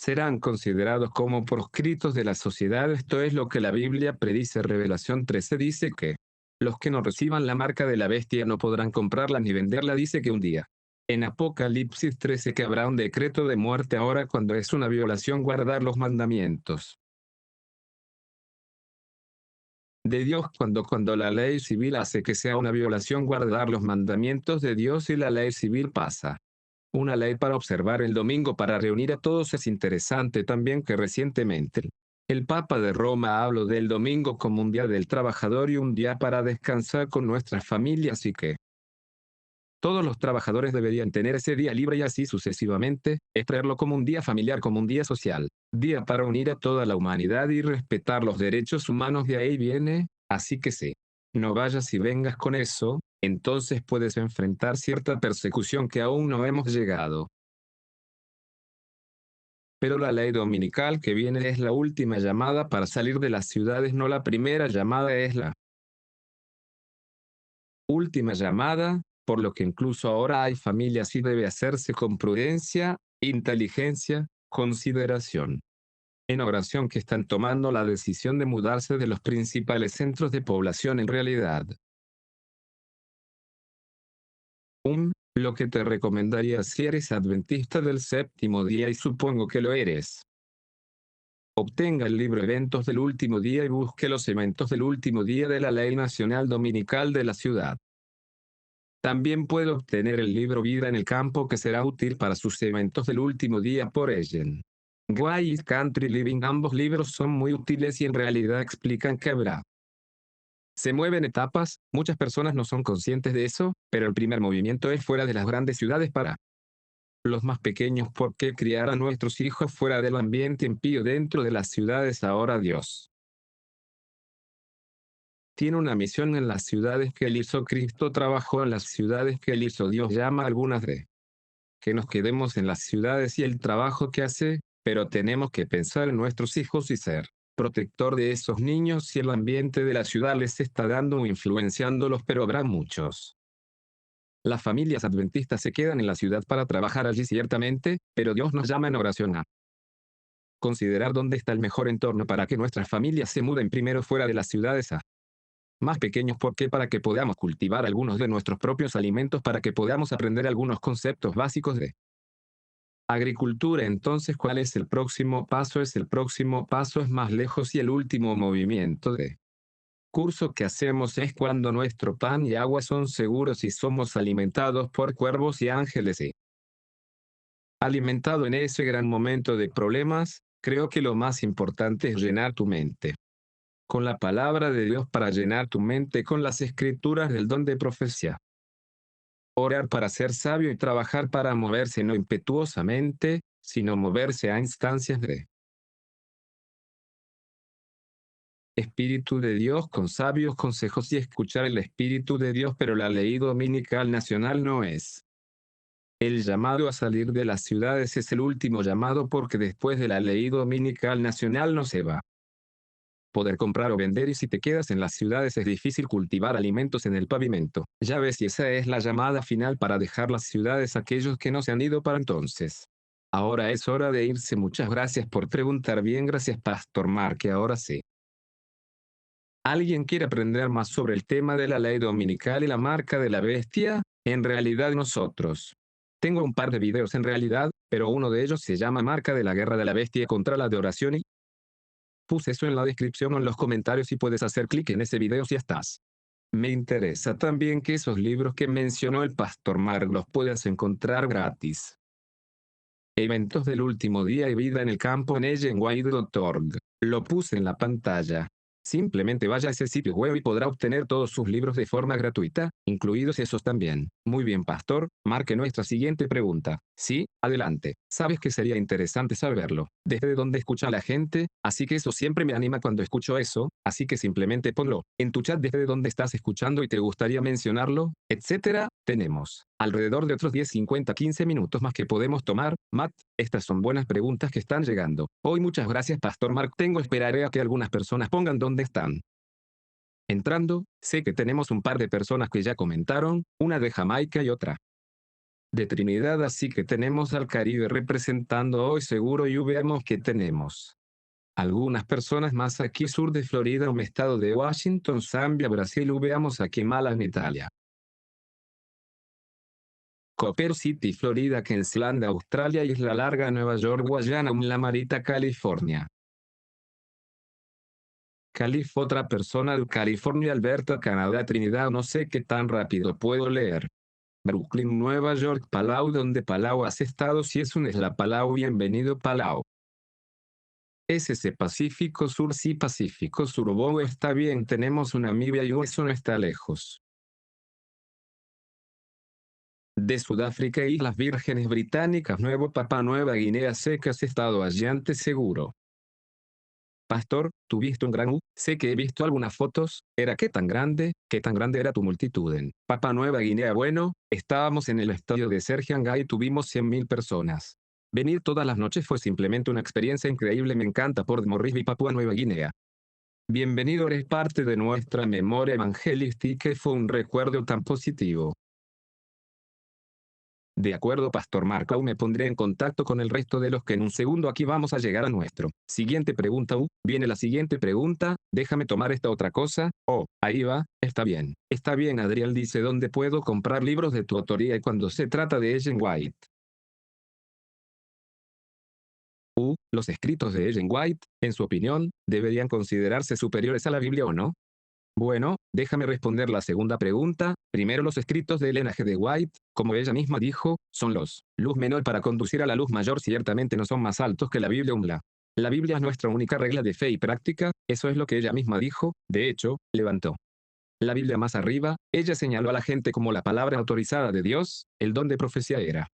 serán considerados como proscritos de la sociedad. Esto es lo que la Biblia predice. Revelación 13 dice que los que no reciban la marca de la bestia no podrán comprarla ni venderla. Dice que un día. En Apocalipsis 13 que habrá un decreto de muerte ahora cuando es una violación guardar los mandamientos de Dios, cuando la ley civil hace que sea una violación guardar los mandamientos de Dios y la ley civil pasa una ley para observar el domingo para reunir a todos. Es interesante también que recientemente el Papa de Roma habló del domingo como un día del trabajador y un día para descansar con nuestras familias y que todos los trabajadores deberían tener ese día libre y así sucesivamente, es traerlo como un día familiar, como un día social, día para unir a toda la humanidad y respetar los derechos humanos. De ahí viene, así que sí. No vayas y vengas con eso, entonces puedes enfrentar cierta persecución que aún no hemos llegado. Pero la ley dominical que viene es la última llamada para salir de las ciudades, no la primera llamada, es la última llamada, por lo que incluso ahora hay familias y debe hacerse con prudencia, inteligencia, consideración. En oración que están tomando la decisión de mudarse de los principales centros de población en realidad. Lo que te recomendaría si eres adventista del séptimo día y supongo que lo eres. Obtenga el libro Eventos del Último Día y busque los eventos del último día de la Ley Nacional Dominical de la ciudad. También puede obtener el libro Vida en el campo que será útil para sus eventos del último día por Ellen White Country Living. Ambos libros son muy útiles y en realidad explican que habrá. Se mueven etapas, muchas personas no son conscientes de eso, pero el primer movimiento es fuera de las grandes ciudades para los más pequeños. ¿Por qué criar a nuestros hijos fuera del ambiente impío dentro de las ciudades? Ahora Dios tiene una misión en las ciudades que él hizo. Cristo trabajó en las ciudades que él hizo. Dios llama a algunas de que nos quedemos en las ciudades y el trabajo que hace, pero tenemos que pensar en nuestros hijos y ser protector de esos niños. Si el ambiente de la ciudad les está dando o influenciándolos, pero habrá muchos. Las familias adventistas se quedan en la ciudad para trabajar allí ciertamente, pero Dios nos llama en oración a considerar dónde está el mejor entorno para que nuestras familias se muden primero fuera de las ciudades a más pequeños. ¿Por qué? Para que podamos cultivar algunos de nuestros propios alimentos, para que podamos aprender algunos conceptos básicos de agricultura. Entonces, ¿cuál es el próximo paso? El próximo paso es más lejos y el último movimiento de curso que hacemos es cuando nuestro pan y agua son seguros y somos alimentados por cuervos y ángeles y alimentado en ese gran momento de problemas. Creo que lo más importante es llenar tu mente con la palabra de Dios, para llenar tu mente con las escrituras del don de profecía. Orar para ser sabio y trabajar para moverse no impetuosamente, sino moverse a instancias de Espíritu de Dios con sabios consejos y escuchar el Espíritu de Dios. Pero la ley dominical nacional no es el llamado a salir de las ciudades, es el último llamado, porque después de la ley dominical nacional no se va a poder comprar o vender, y si te quedas en las ciudades es difícil cultivar alimentos en el pavimento. Ya ves, y esa es la llamada final para dejar las ciudades aquellos que no se han ido para entonces. Ahora es hora de irse. Muchas gracias por preguntar. Bien, gracias Pastor Mark, que ahora sí. ¿Alguien quiere aprender más sobre el tema de la ley dominical y la marca de la bestia? En realidad nosotros. Tengo un par de videos en realidad, pero uno de ellos se llama Marca de la Guerra de la Bestia contra la adoración, y puse eso en la descripción o en los comentarios y puedes hacer clic en ese video si estás. Me interesa también que esos libros que mencionó el Pastor Mark los puedas encontrar gratis. Eventos del último día y vida en el campo en ellenwhite.org. Lo puse en la pantalla. Simplemente vaya a ese sitio web y podrá obtener todos sus libros de forma gratuita, incluidos esos también. Muy bien, Pastor, marque nuestra siguiente pregunta. Sí, adelante. Sabes que sería interesante saberlo. ¿Desde dónde escucha la gente? Así que eso siempre me anima cuando escucho eso, así que simplemente ponlo en tu chat desde dónde estás escuchando y te gustaría mencionarlo, etcétera. Tenemos alrededor de otros 10, 50, 15 minutos más que podemos tomar. Matt, estas son buenas preguntas que están llegando. Hoy muchas gracias, Pastor Mark. Esperaré a que algunas personas pongan dónde están entrando. Sé que tenemos un par de personas que ya comentaron, una de Jamaica y otra de Trinidad, así que tenemos al Caribe representando hoy seguro, y vemos que tenemos algunas personas más aquí sur de Florida, un estado de Washington, Zambia, Brasil. Veamos aquí Malas en Italia. Copper City, Florida, Queensland, Australia, Isla Larga, Nueva York, Guayana, La Marita, California. Otra persona de California, Alberta, Canadá, Trinidad. No sé qué tan rápido puedo leer. Brooklyn, Nueva York, Palau. ¿Dónde Palau has estado? Si es un isla Palau, bienvenido Palau. SC Pacífico Sur, sí, Pacífico Sur. Oh, está bien, tenemos una Namibia y eso no está lejos. De Sudáfrica, Islas Vírgenes Británicas, Nuevo Papúa Nueva Guinea. Sé que has estado allí antes seguro. Pastor, ¿tuviste un gran Sé que he visto algunas fotos. ¿Qué tan grande era tu multitud en Papúa Nueva Guinea? Bueno, estábamos en el estadio de Sergianga y tuvimos 100.000 personas. Venir todas las noches fue simplemente una experiencia increíble. Me encanta Port Moresby, Papúa Nueva Guinea. Bienvenido, eres parte de nuestra memoria evangelística y fue un recuerdo tan positivo. De acuerdo, Pastor Marco, me pondré en contacto con el resto de los que en un segundo. Aquí vamos a llegar a nuestro siguiente pregunta. Viene la siguiente pregunta. Déjame tomar esta otra cosa. Oh, ahí va. Está bien. Está bien, Adriel dice, ¿dónde puedo comprar libros de tu autoría y cuando se trata de Ellen White? Los escritos de Ellen White, en su opinión, deberían considerarse superiores a la Biblia, ¿o no? Bueno, déjame responder la segunda pregunta. Primero, los escritos de Ellen G. de White, como ella misma dijo, son los luz menor para conducir a la luz mayor. Ciertamente no son más altos que la Biblia o la Biblia es nuestra única regla de fe y práctica, eso es lo que ella misma dijo. De hecho, levantó la Biblia más arriba, ella señaló a la gente como la palabra autorizada de Dios. El don de profecía era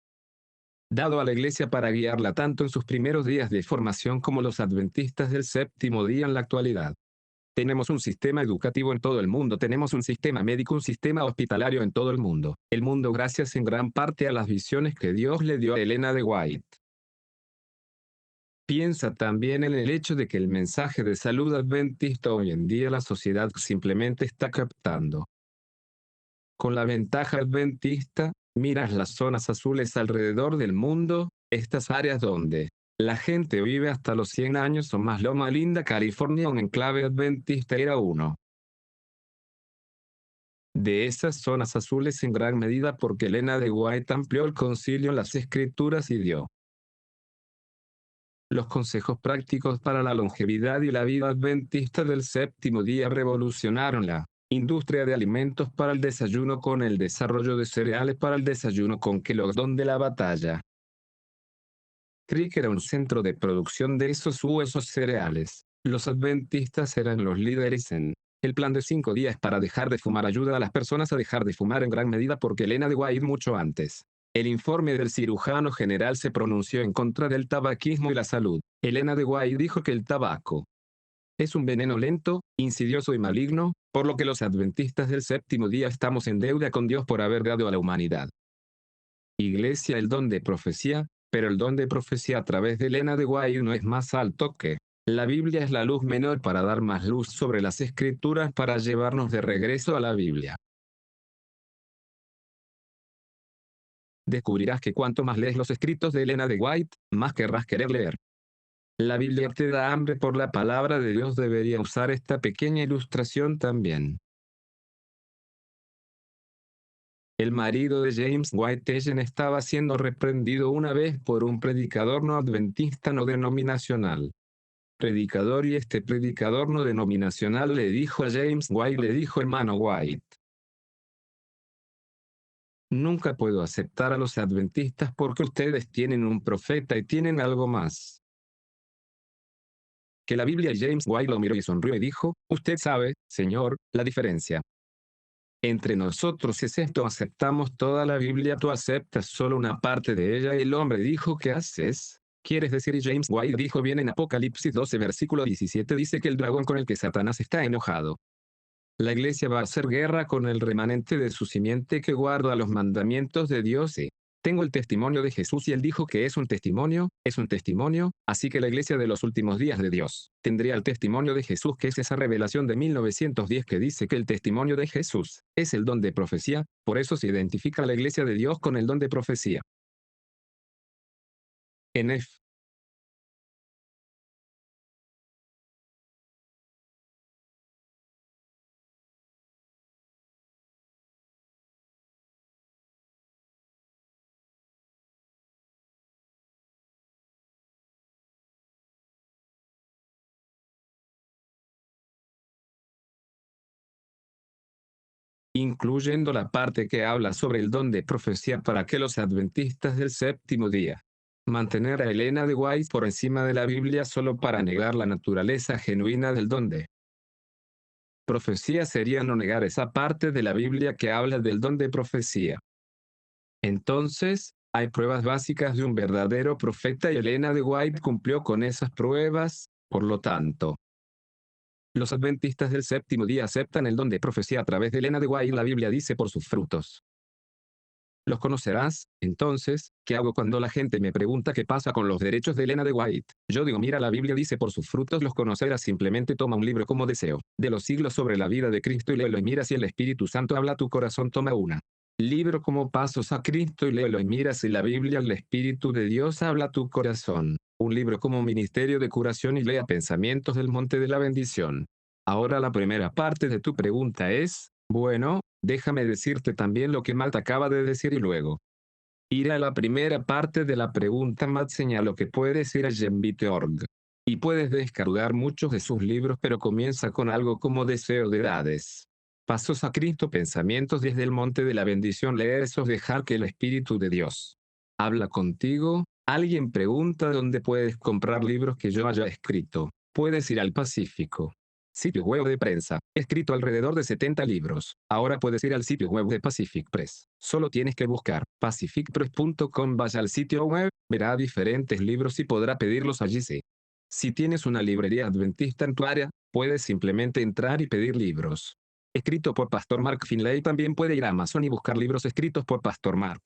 dado a la iglesia para guiarla tanto en sus primeros días de formación como los adventistas del séptimo día en la actualidad. Tenemos un sistema educativo en todo el mundo, tenemos un sistema médico, un sistema hospitalario en todo el mundo. El mundo gracias en gran parte a las visiones que Dios le dio a Elena de White. Piensa también en el hecho de que el mensaje de salud adventista hoy en día la sociedad simplemente está captando. Con la ventaja adventista, miras las zonas azules alrededor del mundo, estas áreas donde la gente vive hasta los 100 años o más. Loma Linda, California, un enclave adventista era uno de esas zonas azules en gran medida porque Elena de White amplió el concilio en las escrituras y dio los consejos prácticos para la longevidad y la vida adventista del séptimo día. Revolucionaron la industria de alimentos para el desayuno con el desarrollo de cereales para el desayuno con Kellogg, donde la batalla Creek era un centro de producción de esos cereales. Los adventistas eran los líderes en el plan de 5 días para dejar de fumar. Ayuda a las personas a dejar de fumar en gran medida porque Elena de White mucho antes. El informe del cirujano general se pronunció en contra del tabaquismo y la salud. Elena de White dijo que el tabaco es un veneno lento, insidioso y maligno, por lo que los adventistas del séptimo día estamos en deuda con Dios por haber dado a la humanidad. Iglesia, el don de profecía, pero el don de profecía a través de Elena de White no es más alto que la Biblia. Es la luz menor para dar más luz sobre las escrituras para llevarnos de regreso a la Biblia. Descubrirás que cuanto más lees los escritos de Elena de White, más querrás querer leer. La Biblia te da hambre por la palabra de Dios. Debería usar esta pequeña ilustración también. El marido de James White Ellen estaba siendo reprendido una vez por un predicador no adventista no denominacional. Predicador, y este predicador no denominacional le dijo a James White, le dijo: hermano White, nunca puedo aceptar a los adventistas porque ustedes tienen un profeta y tienen algo más que la Biblia. Y James White lo miró y sonrió y dijo: usted sabe, señor, la diferencia entre nosotros es esto: aceptamos toda la Biblia, tú aceptas solo una parte de ella. Y el hombre dijo: ¿qué haces? ¿Quieres decir? Y James White dijo: bien, en Apocalipsis 12 versículo 17 dice que el dragón con el que Satanás está enojado. La iglesia va a hacer guerra con el remanente de su simiente que guarda los mandamientos de Dios. Y tengo el testimonio de Jesús y él dijo que es un testimonio, así que la iglesia de los últimos días de Dios tendría el testimonio de Jesús, que es esa revelación de 1910 que dice que el testimonio de Jesús es el don de profecía. Por eso se identifica a la iglesia de Dios con el don de profecía. En incluyendo la parte que habla sobre el don de profecía para que los adventistas del séptimo día mantener a Elena de White por encima de la Biblia solo para negar la naturaleza genuina del don de profecía sería no negar esa parte de la Biblia que habla del don de profecía. Entonces, hay pruebas básicas de un verdadero profeta y Elena de White cumplió con esas pruebas. Por lo tanto, los adventistas del séptimo día aceptan el don de profecía a través de Elena de White. La Biblia dice: por sus frutos los conocerás. Entonces, ¿qué hago cuando la gente me pregunta qué pasa con los derechos de Elena de White? Yo digo: mira, la Biblia dice: por sus frutos los conocerás. Simplemente toma un libro como Deseo de los siglos sobre la vida de Cristo y léelo, y mira si el Espíritu Santo habla a tu corazón. Toma una libro como Pasos a Cristo y léelo, y mira si la Biblia, el Espíritu de Dios, habla a tu corazón. Un libro como Ministerio de Curación y lea Pensamientos del Monte de la Bendición. Ahora la primera parte de tu pregunta es, bueno, déjame decirte también lo que Matt acaba de decir y luego ir a la primera parte de la pregunta. Matt señaló que puedes ir a Genvite.org Y puedes descargar muchos de sus libros, pero comienza con algo como Deseo de Edades. Pasos a Cristo, Pensamientos desde el Monte de la Bendición. Leer eso es dejar que el Espíritu de Dios habla contigo. Alguien pregunta dónde puedes comprar libros que yo haya escrito. Puedes ir al Pacífico. Sitio web de prensa. He escrito alrededor de 70 libros. Ahora puedes ir al sitio web de Pacific Press. Solo tienes que buscar pacificpress.com. Vaya al sitio web, verá diferentes libros y podrá pedirlos allí. Sí. Si tienes una librería adventista en tu área, puedes simplemente entrar y pedir libros. Escrito por Pastor Mark Finley. También puede ir a Amazon y buscar libros escritos por Pastor Mark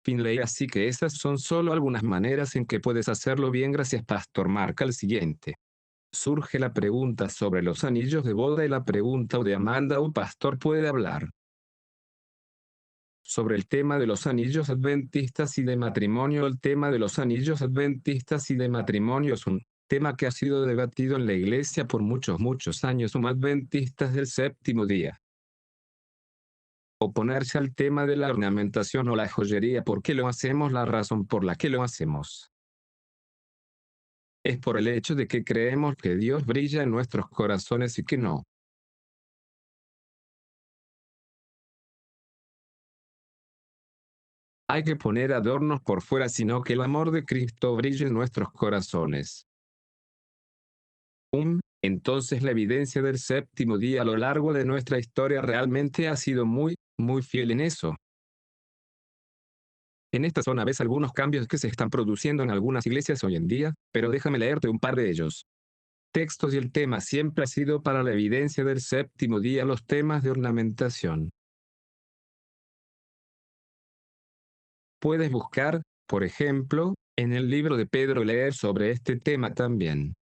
Finley. Así que esas son solo algunas maneras en que puedes hacerlo bien. Gracias, Pastor Mark. Al siguiente. Surge la pregunta sobre los anillos de boda y la pregunta de Amanda. ¿Un pastor puede hablar sobre el tema de los anillos adventistas y de matrimonio? El tema de los anillos adventistas y de matrimonio es un tema que ha sido debatido en la iglesia por muchos años. Somos adventistas del séptimo día. Oponerse al tema de la ornamentación o la joyería. ¿Por qué lo hacemos? La razón por la que lo hacemos es por el hecho de que creemos que Dios brilla en nuestros corazones y que no hay que poner adornos por fuera, sino que el amor de Cristo brille en nuestros corazones. Entonces la evidencia del séptimo día a lo largo de nuestra historia realmente ha sido muy fiel en eso. En esta zona ves algunos cambios que se están produciendo en algunas iglesias hoy en día, pero déjame leerte un par de ellos. Textos. Y el tema siempre ha sido para la evidencia del séptimo día los temas de ornamentación. Puedes buscar, por ejemplo, en el libro de Pedro, leer sobre este tema también.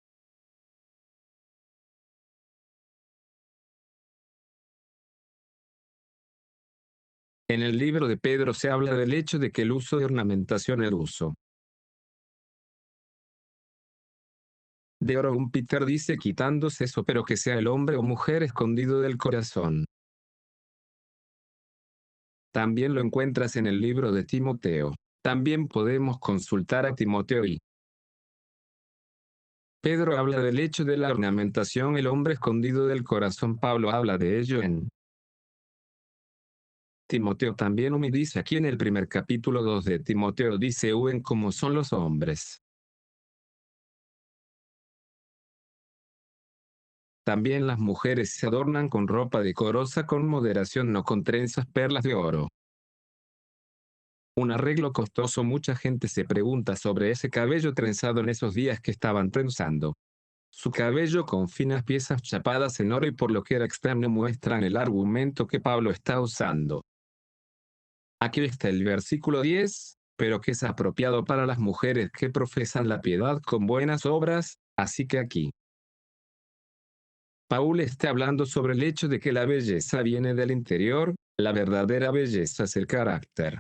En el libro de Pedro se habla del hecho de que el uso de ornamentación, el uso de oro. Un Peter dice quitándose eso, pero que sea el hombre o mujer escondido del corazón. También lo encuentras en el libro de Timoteo. También podemos consultar a Timoteo y Pedro habla del hecho de la ornamentación, el hombre escondido del corazón. Pablo habla de ello en Timoteo. También me dice aquí en el primer capítulo 2 de Timoteo, dice: "Huen como son los hombres". También las mujeres se adornan con ropa decorosa, con moderación, no con trenzas, perlas de oro. Un arreglo costoso. Mucha gente se pregunta sobre ese cabello trenzado en esos días que estaban trenzando su cabello con finas piezas chapadas en oro, y por lo que era externo muestran el argumento que Pablo está usando. Aquí está el versículo 10, pero que es apropiado para las mujeres que profesan la piedad con buenas obras. Así que aquí Paul está hablando sobre el hecho de que la belleza viene del interior. La verdadera belleza es el carácter.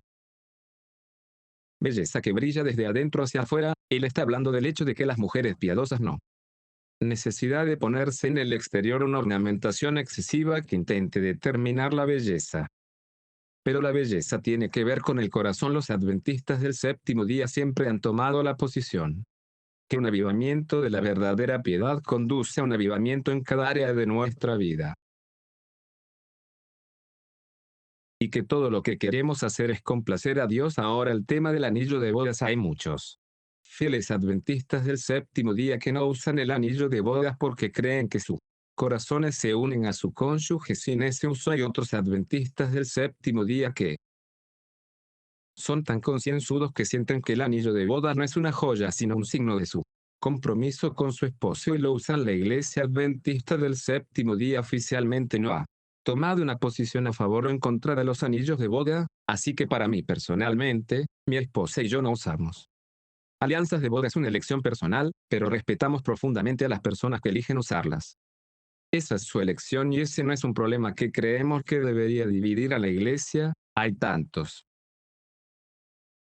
Belleza que brilla desde adentro hacia afuera. Él está hablando del hecho de que las mujeres piadosas no necesidad de ponerse en el exterior una ornamentación excesiva que intente determinar la belleza. Pero la belleza tiene que ver con el corazón. Los adventistas del séptimo día siempre han tomado la posición que un avivamiento de la verdadera piedad conduce a un avivamiento en cada área de nuestra vida. Y que todo lo que queremos hacer es complacer a Dios. Ahora, el tema del anillo de bodas. Hay muchos fieles adventistas del séptimo día que no usan el anillo de bodas porque creen que sus corazones se unen a su cónyuge sin ese uso. Hay otros adventistas del séptimo día que son tan concienzudos que sienten que el anillo de bodas no es una joya sino un signo de su compromiso con su esposo, y lo usan. La iglesia adventista del séptimo día oficialmente no ha tomado una posición a favor o en contra de los anillos de boda, así que para mí personalmente, mi esposa y yo no usamos alianzas de boda. Es una elección personal, pero respetamos profundamente a las personas que eligen usarlas. Esa es su elección y ese no es un problema que creemos que debería dividir a la iglesia. Hay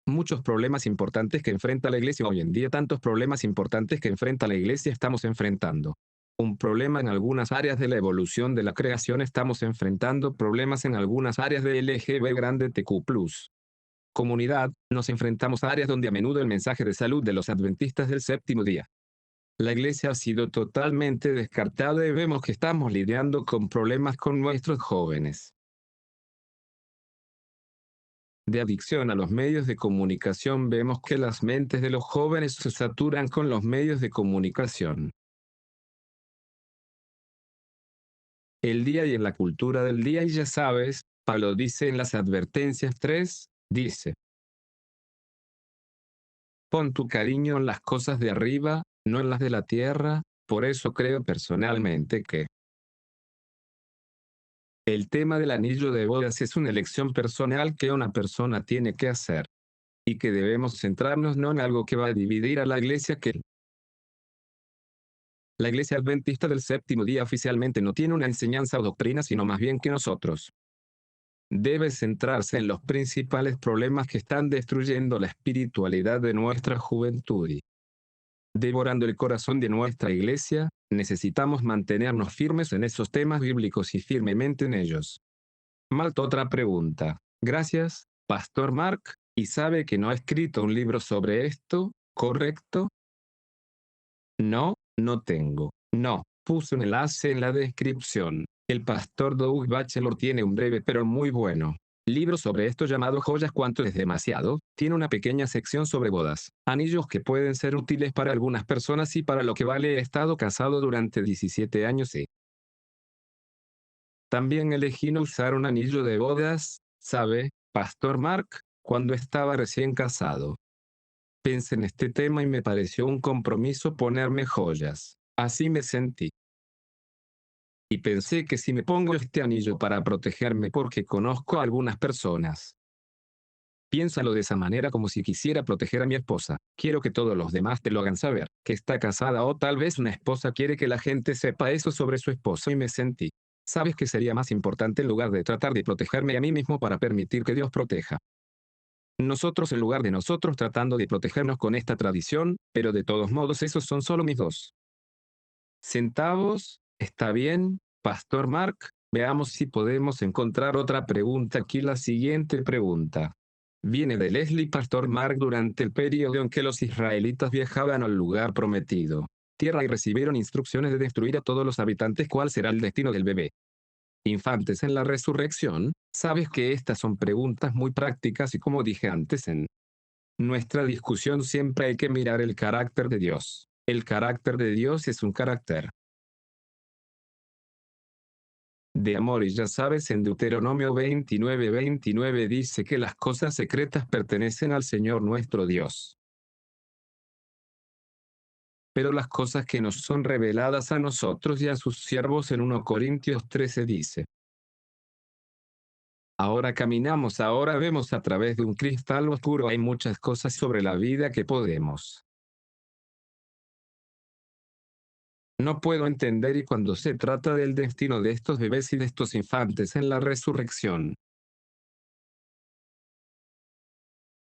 muchos problemas importantes que enfrenta la iglesia hoy en día, tantos problemas importantes que enfrenta la iglesia. Estamos enfrentando un problema en algunas áreas de la evolución de la creación. Estamos enfrentando problemas en algunas áreas de LGB grande TQ+. Comunidad, nos enfrentamos a áreas donde a menudo el mensaje de salud de los adventistas del séptimo día La iglesia ha sido totalmente descartada y vemos que estamos lidiando con problemas con nuestros jóvenes. De adicción a los medios de comunicación vemos que las mentes de los jóvenes se saturan con los medios de comunicación. El día y en la cultura del día y ya sabes, Pablo dice en las advertencias 3, dice, pon tu cariño en las cosas de arriba, no en las de la tierra, por eso creo personalmente que el tema del anillo de bodas es una elección personal que una persona tiene que hacer, y que debemos centrarnos no en algo que va a dividir a la iglesia que la iglesia adventista del séptimo día oficialmente no tiene una enseñanza o doctrina sino más bien que nosotros. Debe centrarse en los principales problemas que están destruyendo la espiritualidad de nuestra juventud y devorando el corazón de nuestra iglesia. Necesitamos mantenernos firmes en esos temas bíblicos y firmemente en ellos. Malt otra pregunta. Gracias, Pastor Mark, y sabe que no ha escrito un libro sobre esto, ¿correcto? No, no tengo. No, puse un enlace en la descripción. El pastor Doug Batchelor tiene un breve pero muy bueno libro sobre esto llamado Joyas cuánto es demasiado. Tiene una pequeña sección sobre bodas, anillos que pueden ser útiles para algunas personas y para lo que vale. He estado casado durante 17 años y también elegí no usar un anillo de bodas, ¿sabe, Pastor Mark? Cuando estaba recién casado. Pensé en este tema y me pareció un compromiso ponerme joyas. Así me sentí. Y pensé que si me pongo este anillo para protegerme porque conozco a algunas personas. Piénsalo de esa manera como si quisiera proteger a mi esposa. Quiero que todos los demás te lo hagan saber, que está casada o tal vez una esposa quiere que la gente sepa eso sobre su esposo y me sentí. ¿Sabes qué sería más importante en lugar de tratar de protegerme a mí mismo para permitir que Dios proteja? Nosotros en lugar de nosotros tratando de protegernos con esta tradición, pero de todos modos esos son solo mis 2 centavos. ¿Está bien, Pastor Mark? Veamos si podemos encontrar otra pregunta aquí. La siguiente pregunta viene de Leslie. Pastor Mark, durante el periodo en que los israelitas viajaban al lugar prometido, tierra y recibieron instrucciones de destruir a todos los habitantes, ¿cuál será el destino del bebé? Infantes en la resurrección. Sabes que estas son preguntas muy prácticas y como dije antes en nuestra discusión siempre hay que mirar el carácter de Dios. El carácter de Dios es un carácter de amor y ya sabes en Deuteronomio 29:29 dice que las cosas secretas pertenecen al Señor nuestro Dios. Pero las cosas que nos son reveladas a nosotros y a sus siervos en 1 Corintios 13 dice. Ahora caminamos, ahora vemos a través de un cristal oscuro. Hay muchas cosas sobre la vida que podemos no puedo entender y cuando se trata del destino de estos bebés y de estos infantes en la resurrección.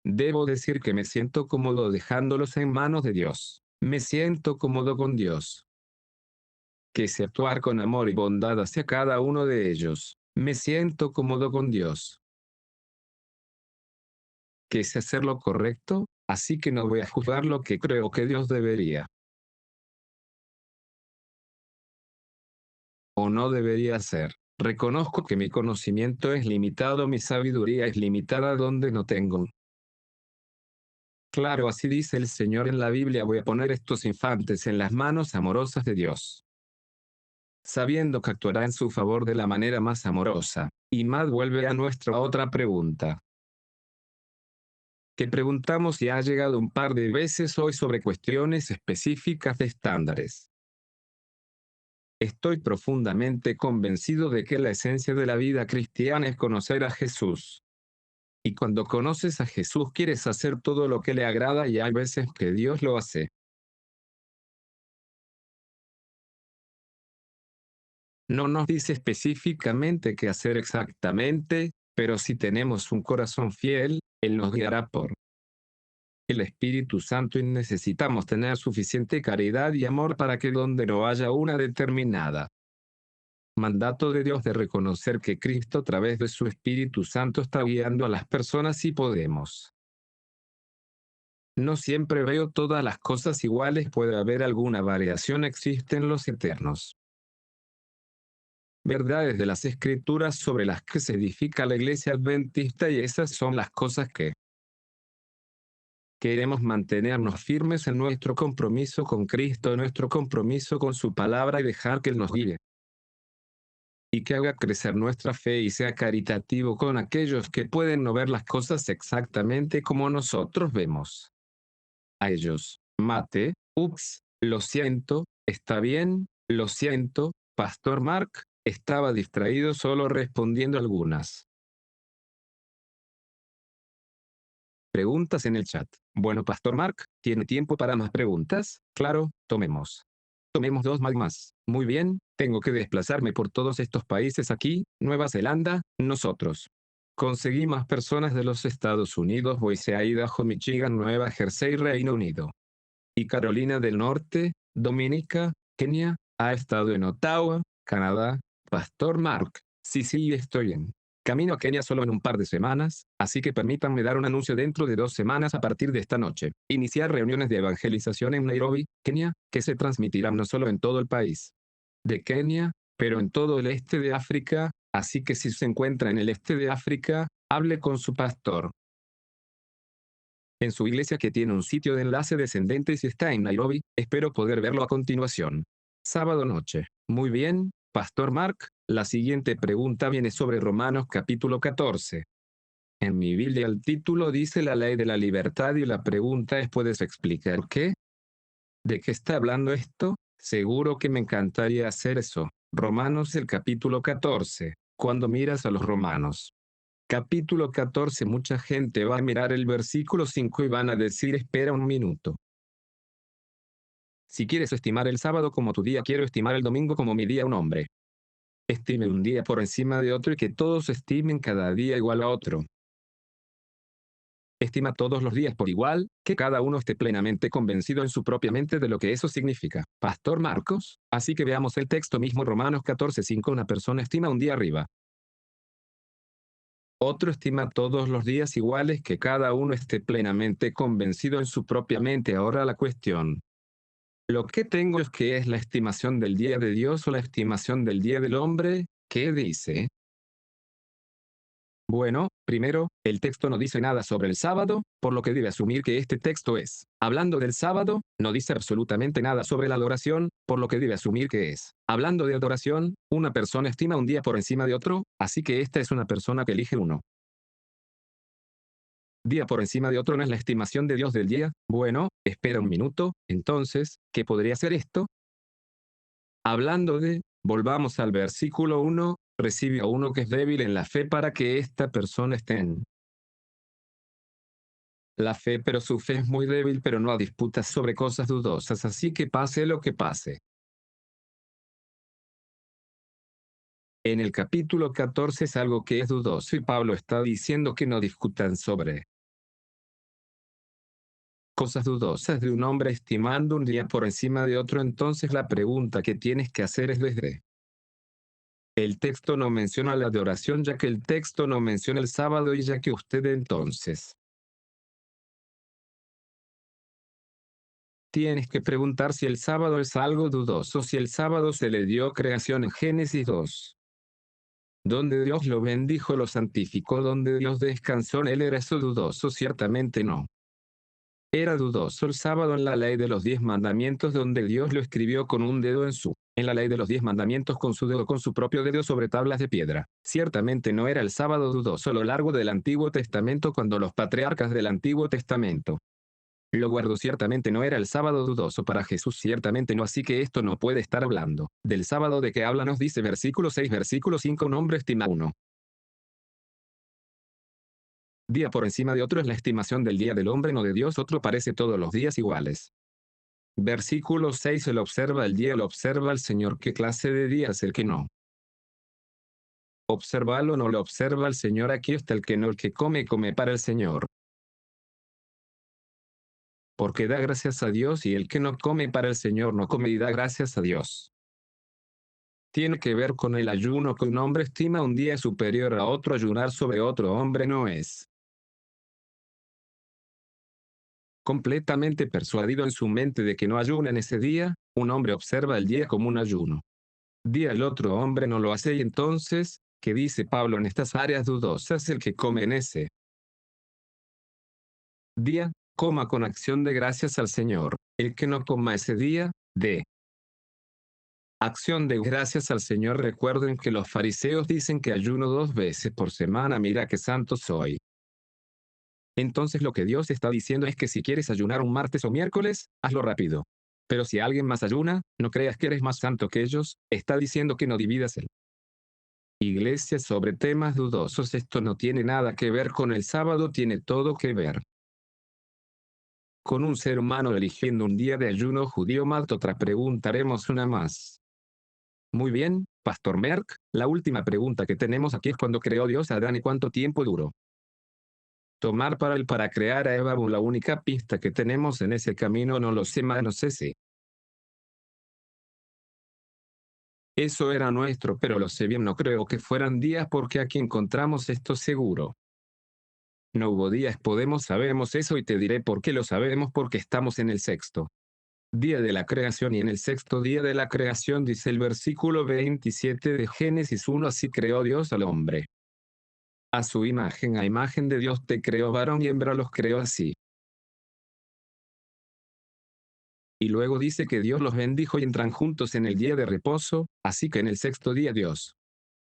Debo decir que me siento cómodo dejándolos en manos de Dios. Me siento cómodo con Dios. Que sé actuar con amor y bondad hacia cada uno de ellos. Me siento cómodo con Dios. Que sé hacer lo correcto, así que no voy a juzgar lo que creo que Dios debería o no debería hacer. Reconozco que mi conocimiento es limitado, mi sabiduría es limitada donde no tengo. Claro, así dice el Señor en la Biblia, voy a poner estos infantes en las manos amorosas de Dios, sabiendo que actuará en su favor de la manera más amorosa. Y Matt vuelve a nuestra otra pregunta, que preguntamos y ha llegado un par de veces hoy sobre cuestiones específicas de estándares. Estoy profundamente convencido de que la esencia de la vida cristiana es conocer a Jesús. Y cuando conoces a Jesús quieres hacer todo lo que le agrada y hay veces que Dios lo hace. No nos dice específicamente qué hacer exactamente, pero si tenemos un corazón fiel, Él nos guiará por el Espíritu Santo y necesitamos tener suficiente caridad y amor para que donde no haya una determinada mandato de Dios de reconocer que Cristo a través de su Espíritu Santo está guiando a las personas y podemos No siempre veo todas las cosas iguales, puede haber alguna variación, existen los eternos verdades de las Escrituras sobre las que se edifica la Iglesia Adventista, y esas son las cosas que queremos mantenernos firmes en nuestro compromiso con Cristo, en nuestro compromiso con su palabra, y dejar que Él nos guíe y que haga crecer nuestra fe y sea caritativo con aquellos que pueden no ver las cosas exactamente como nosotros vemos. A ellos, mate, ups, lo siento, está bien, lo siento, Pastor Mark, estaba distraído solo respondiendo algunas preguntas en el chat. Bueno, Pastor Mark, ¿tiene tiempo para más preguntas? Claro, tomemos. Tomemos dos más. Muy bien, tengo que desplazarme por todos estos países aquí, Nueva Zelanda, nosotros. Conseguí más personas de los Estados Unidos, Boise, Idaho, Michigan, Nueva Jersey, Reino Unido. Y Carolina del Norte, Dominica, Kenia, ha estado en Ottawa, Canadá. Pastor Mark, sí, estoy en camino a Kenia solo en un par de semanas, así que permítanme dar un anuncio dentro de 2 semanas a partir de esta noche. Iniciar reuniones de evangelización en Nairobi, Kenia, que se transmitirán no solo en todo el país de Kenia, pero en todo el este de África, así que si se encuentra en el este de África, hable con su pastor en su iglesia, que tiene un sitio de enlace descendente y si está en Nairobi, espero poder verlo a continuación. Sábado noche. Muy bien, Pastor Mark, la siguiente pregunta viene sobre Romanos capítulo 14. En mi Biblia el título dice la ley de la libertad y la pregunta es, ¿puedes explicar qué? ¿De qué está hablando esto? Seguro que me encantaría hacer eso. Romanos el capítulo 14. Cuando miras a los romanos, capítulo 14, mucha gente va a mirar el versículo 5 y van a decir, espera un minuto. Si quieres estimar el sábado como tu día, quiero estimar el domingo como mi día. Un hombre estime un día por encima de otro y que todos estimen cada día igual a otro. Estima todos los días por igual, que cada uno esté plenamente convencido en su propia mente de lo que eso significa. Pastor Marcos, así que veamos el texto mismo, Romanos 14:5. Una persona estima un día arriba. Otro estima todos los días iguales, que cada uno esté plenamente convencido en su propia mente. Ahora la cuestión. Lo que tengo es, ¿qué es la estimación del día de Dios o la estimación del día del hombre? ¿Qué dice? Bueno, primero, el texto no dice nada sobre el sábado, por lo que debe asumir que este texto es hablando del sábado. No dice absolutamente nada sobre la adoración, por lo que debe asumir que es hablando de adoración. Una persona estima un día por encima de otro, así que esta es una persona que elige uno día por encima de otro. No es la estimación de Dios del día. Bueno, espera un minuto, entonces, ¿qué podría ser esto? Hablando de, volvamos al versículo 1, recibe a uno que es débil en la fe para que esta persona esté en la fe, pero su fe es muy débil, pero no a disputas sobre cosas dudosas, así que pase lo que pase. En el capítulo 14 es algo que es dudoso y Pablo está diciendo que no discutan sobre cosas dudosas de un hombre estimando un día por encima de otro. Entonces la pregunta que tienes que hacer es, desde el texto no menciona la adoración, ya que el texto no menciona el sábado, y ya que usted entonces tienes que preguntar si el sábado es algo dudoso, si el sábado se le dio creación en Génesis 2. Donde Dios lo bendijo, lo santificó, donde Dios descansó en él. ¿Era eso dudoso? Ciertamente no. Era dudoso el sábado en la ley de los 10 mandamientos, donde Dios lo escribió con un dedo en la ley de los 10 mandamientos con su dedo, con su propio dedo, sobre tablas de piedra. Ciertamente no era el sábado dudoso a lo largo del Antiguo Testamento, cuando los patriarcas del Antiguo Testamento lo guardó. Ciertamente no era el sábado dudoso para Jesús, ciertamente no, así que esto no puede estar hablando del sábado. ¿De qué habla? Nos dice versículo 6, versículo 5, un hombre estima uno día por encima de otro. Es la estimación del día del hombre, no de Dios. Otro parece todos los días iguales. Versículo 6, él observa el día, lo observa el Señor. ¿Qué clase de día es el que no observa? No lo observa el Señor. Aquí está el que no, el que come, come para el Señor, porque da gracias a Dios, y el que no come para el Señor no come y da gracias a Dios. Tiene que ver con el ayuno, que un hombre estima un día superior a otro. Ayunar sobre otro hombre no es Completamente persuadido en su mente de que no ayuna en ese día, un hombre observa el día como un ayuno. Día el otro hombre no lo hace y entonces, ¿qué dice Pablo en estas áreas dudosas? El que come en ese día, coma con acción de gracias al Señor. El que no coma ese día, de acción de gracias al Señor. Recuerden que los fariseos dicen que ayuno 2 veces por semana. Mira qué santo soy. Entonces lo que Dios está diciendo es que si quieres ayunar un martes o miércoles, hazlo rápido. Pero si alguien más ayuna, no creas que eres más santo que ellos, está diciendo que no dividas el iglesia sobre temas dudosos. Esto no tiene nada que ver con el sábado, tiene todo que ver con un ser humano eligiendo un día de ayuno judío. Más otra pregunta, haremos una más. Muy bien, Pastor Merck, la última pregunta que tenemos aquí es ¿cuándo creó Dios a Adán y cuánto tiempo duró? Tomar para crear a Eva, la única pista que tenemos en ese camino, no lo sé más, no sé si eso era nuestro, pero lo sé bien, no creo que fueran días porque aquí encontramos esto seguro. No hubo días, sabemos eso y te diré por qué lo sabemos, porque estamos en el sexto día de la creación y en el sexto día de la creación dice el versículo 27 de Génesis 1, así creó Dios al hombre. A su imagen, a imagen de Dios te creó, varón y hembra los creó así. Y luego dice que Dios los bendijo y entran juntos en el día de reposo, así que en el sexto día Dios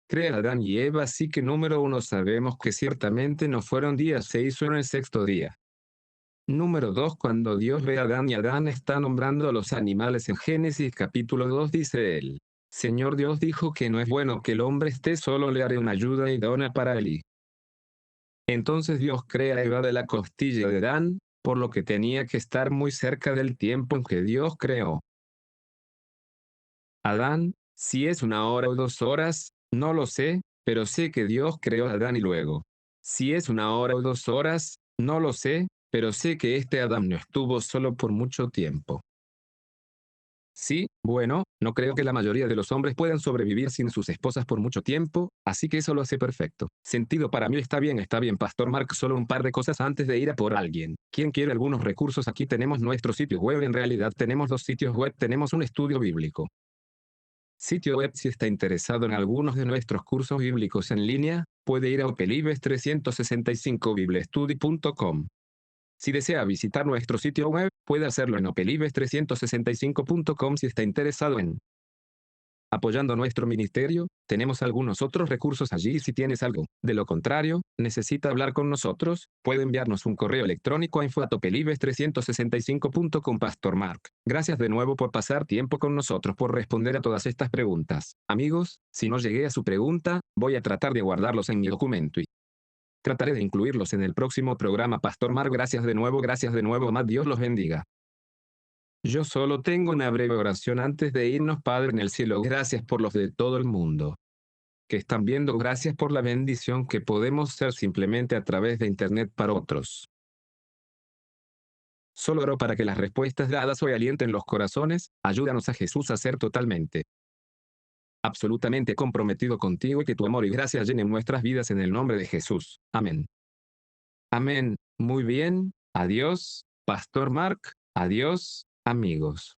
crea a Adán y Eva, así que número 1 sabemos que ciertamente no fueron días, se hizo en el sexto día. Número 2, cuando Dios ve a Adán y Adán está nombrando a los animales en Génesis capítulo 2 dice él. Señor Dios dijo que no es bueno que el hombre esté solo, le haré una ayuda idónea para él. Entonces Dios crea a Eva de la costilla de Adán, por lo que tenía que estar muy cerca del tiempo en que Dios creó Adán. Si es 1 hora o 2 horas, no lo sé, pero sé que Dios creó a Adán y luego. Si es 1 hora o 2 horas, no lo sé, pero sé que este Adán no estuvo solo por mucho tiempo. Sí, bueno, no creo que la mayoría de los hombres puedan sobrevivir sin sus esposas por mucho tiempo, así que eso lo hace perfecto. Sentido para mí, está bien, Pastor Mark, solo un par de cosas antes de ir a por alguien. ¿Quién quiere algunos recursos? Aquí tenemos nuestro sitio web, en realidad tenemos 2 sitios web, tenemos un estudio bíblico. Sitio web, si está interesado en algunos de nuestros cursos bíblicos en línea, puede ir a Opelibes 365 biblestudy.com. Si desea visitar nuestro sitio web, puede hacerlo en opelibes365.com. Si está interesado en apoyando nuestro ministerio, tenemos algunos otros recursos allí si tienes algo. De lo contrario, necesita hablar con nosotros, puede enviarnos un correo electrónico a info@opelibes365.com. Pastor Mark, gracias de nuevo por pasar tiempo con nosotros, por responder a todas estas preguntas. Amigos, si no llegué a su pregunta, voy a tratar de guardarlos en mi documento y trataré de incluirlos en el próximo programa. Pastor Mark, gracias de nuevo, más Dios los bendiga. Yo solo tengo una breve oración antes de irnos. Padre en el cielo, gracias por los de todo el mundo que están viendo, gracias por la bendición que podemos ser simplemente a través de Internet para otros. Solo oro para que las respuestas dadas hoy alienten los corazones, ayúdanos a Jesús a ser totalmente, absolutamente comprometido contigo y que tu amor y gracia llenen nuestras vidas en el nombre de Jesús. Amén. Amén. Muy bien. Adiós, Pastor Mark. Adiós, amigos.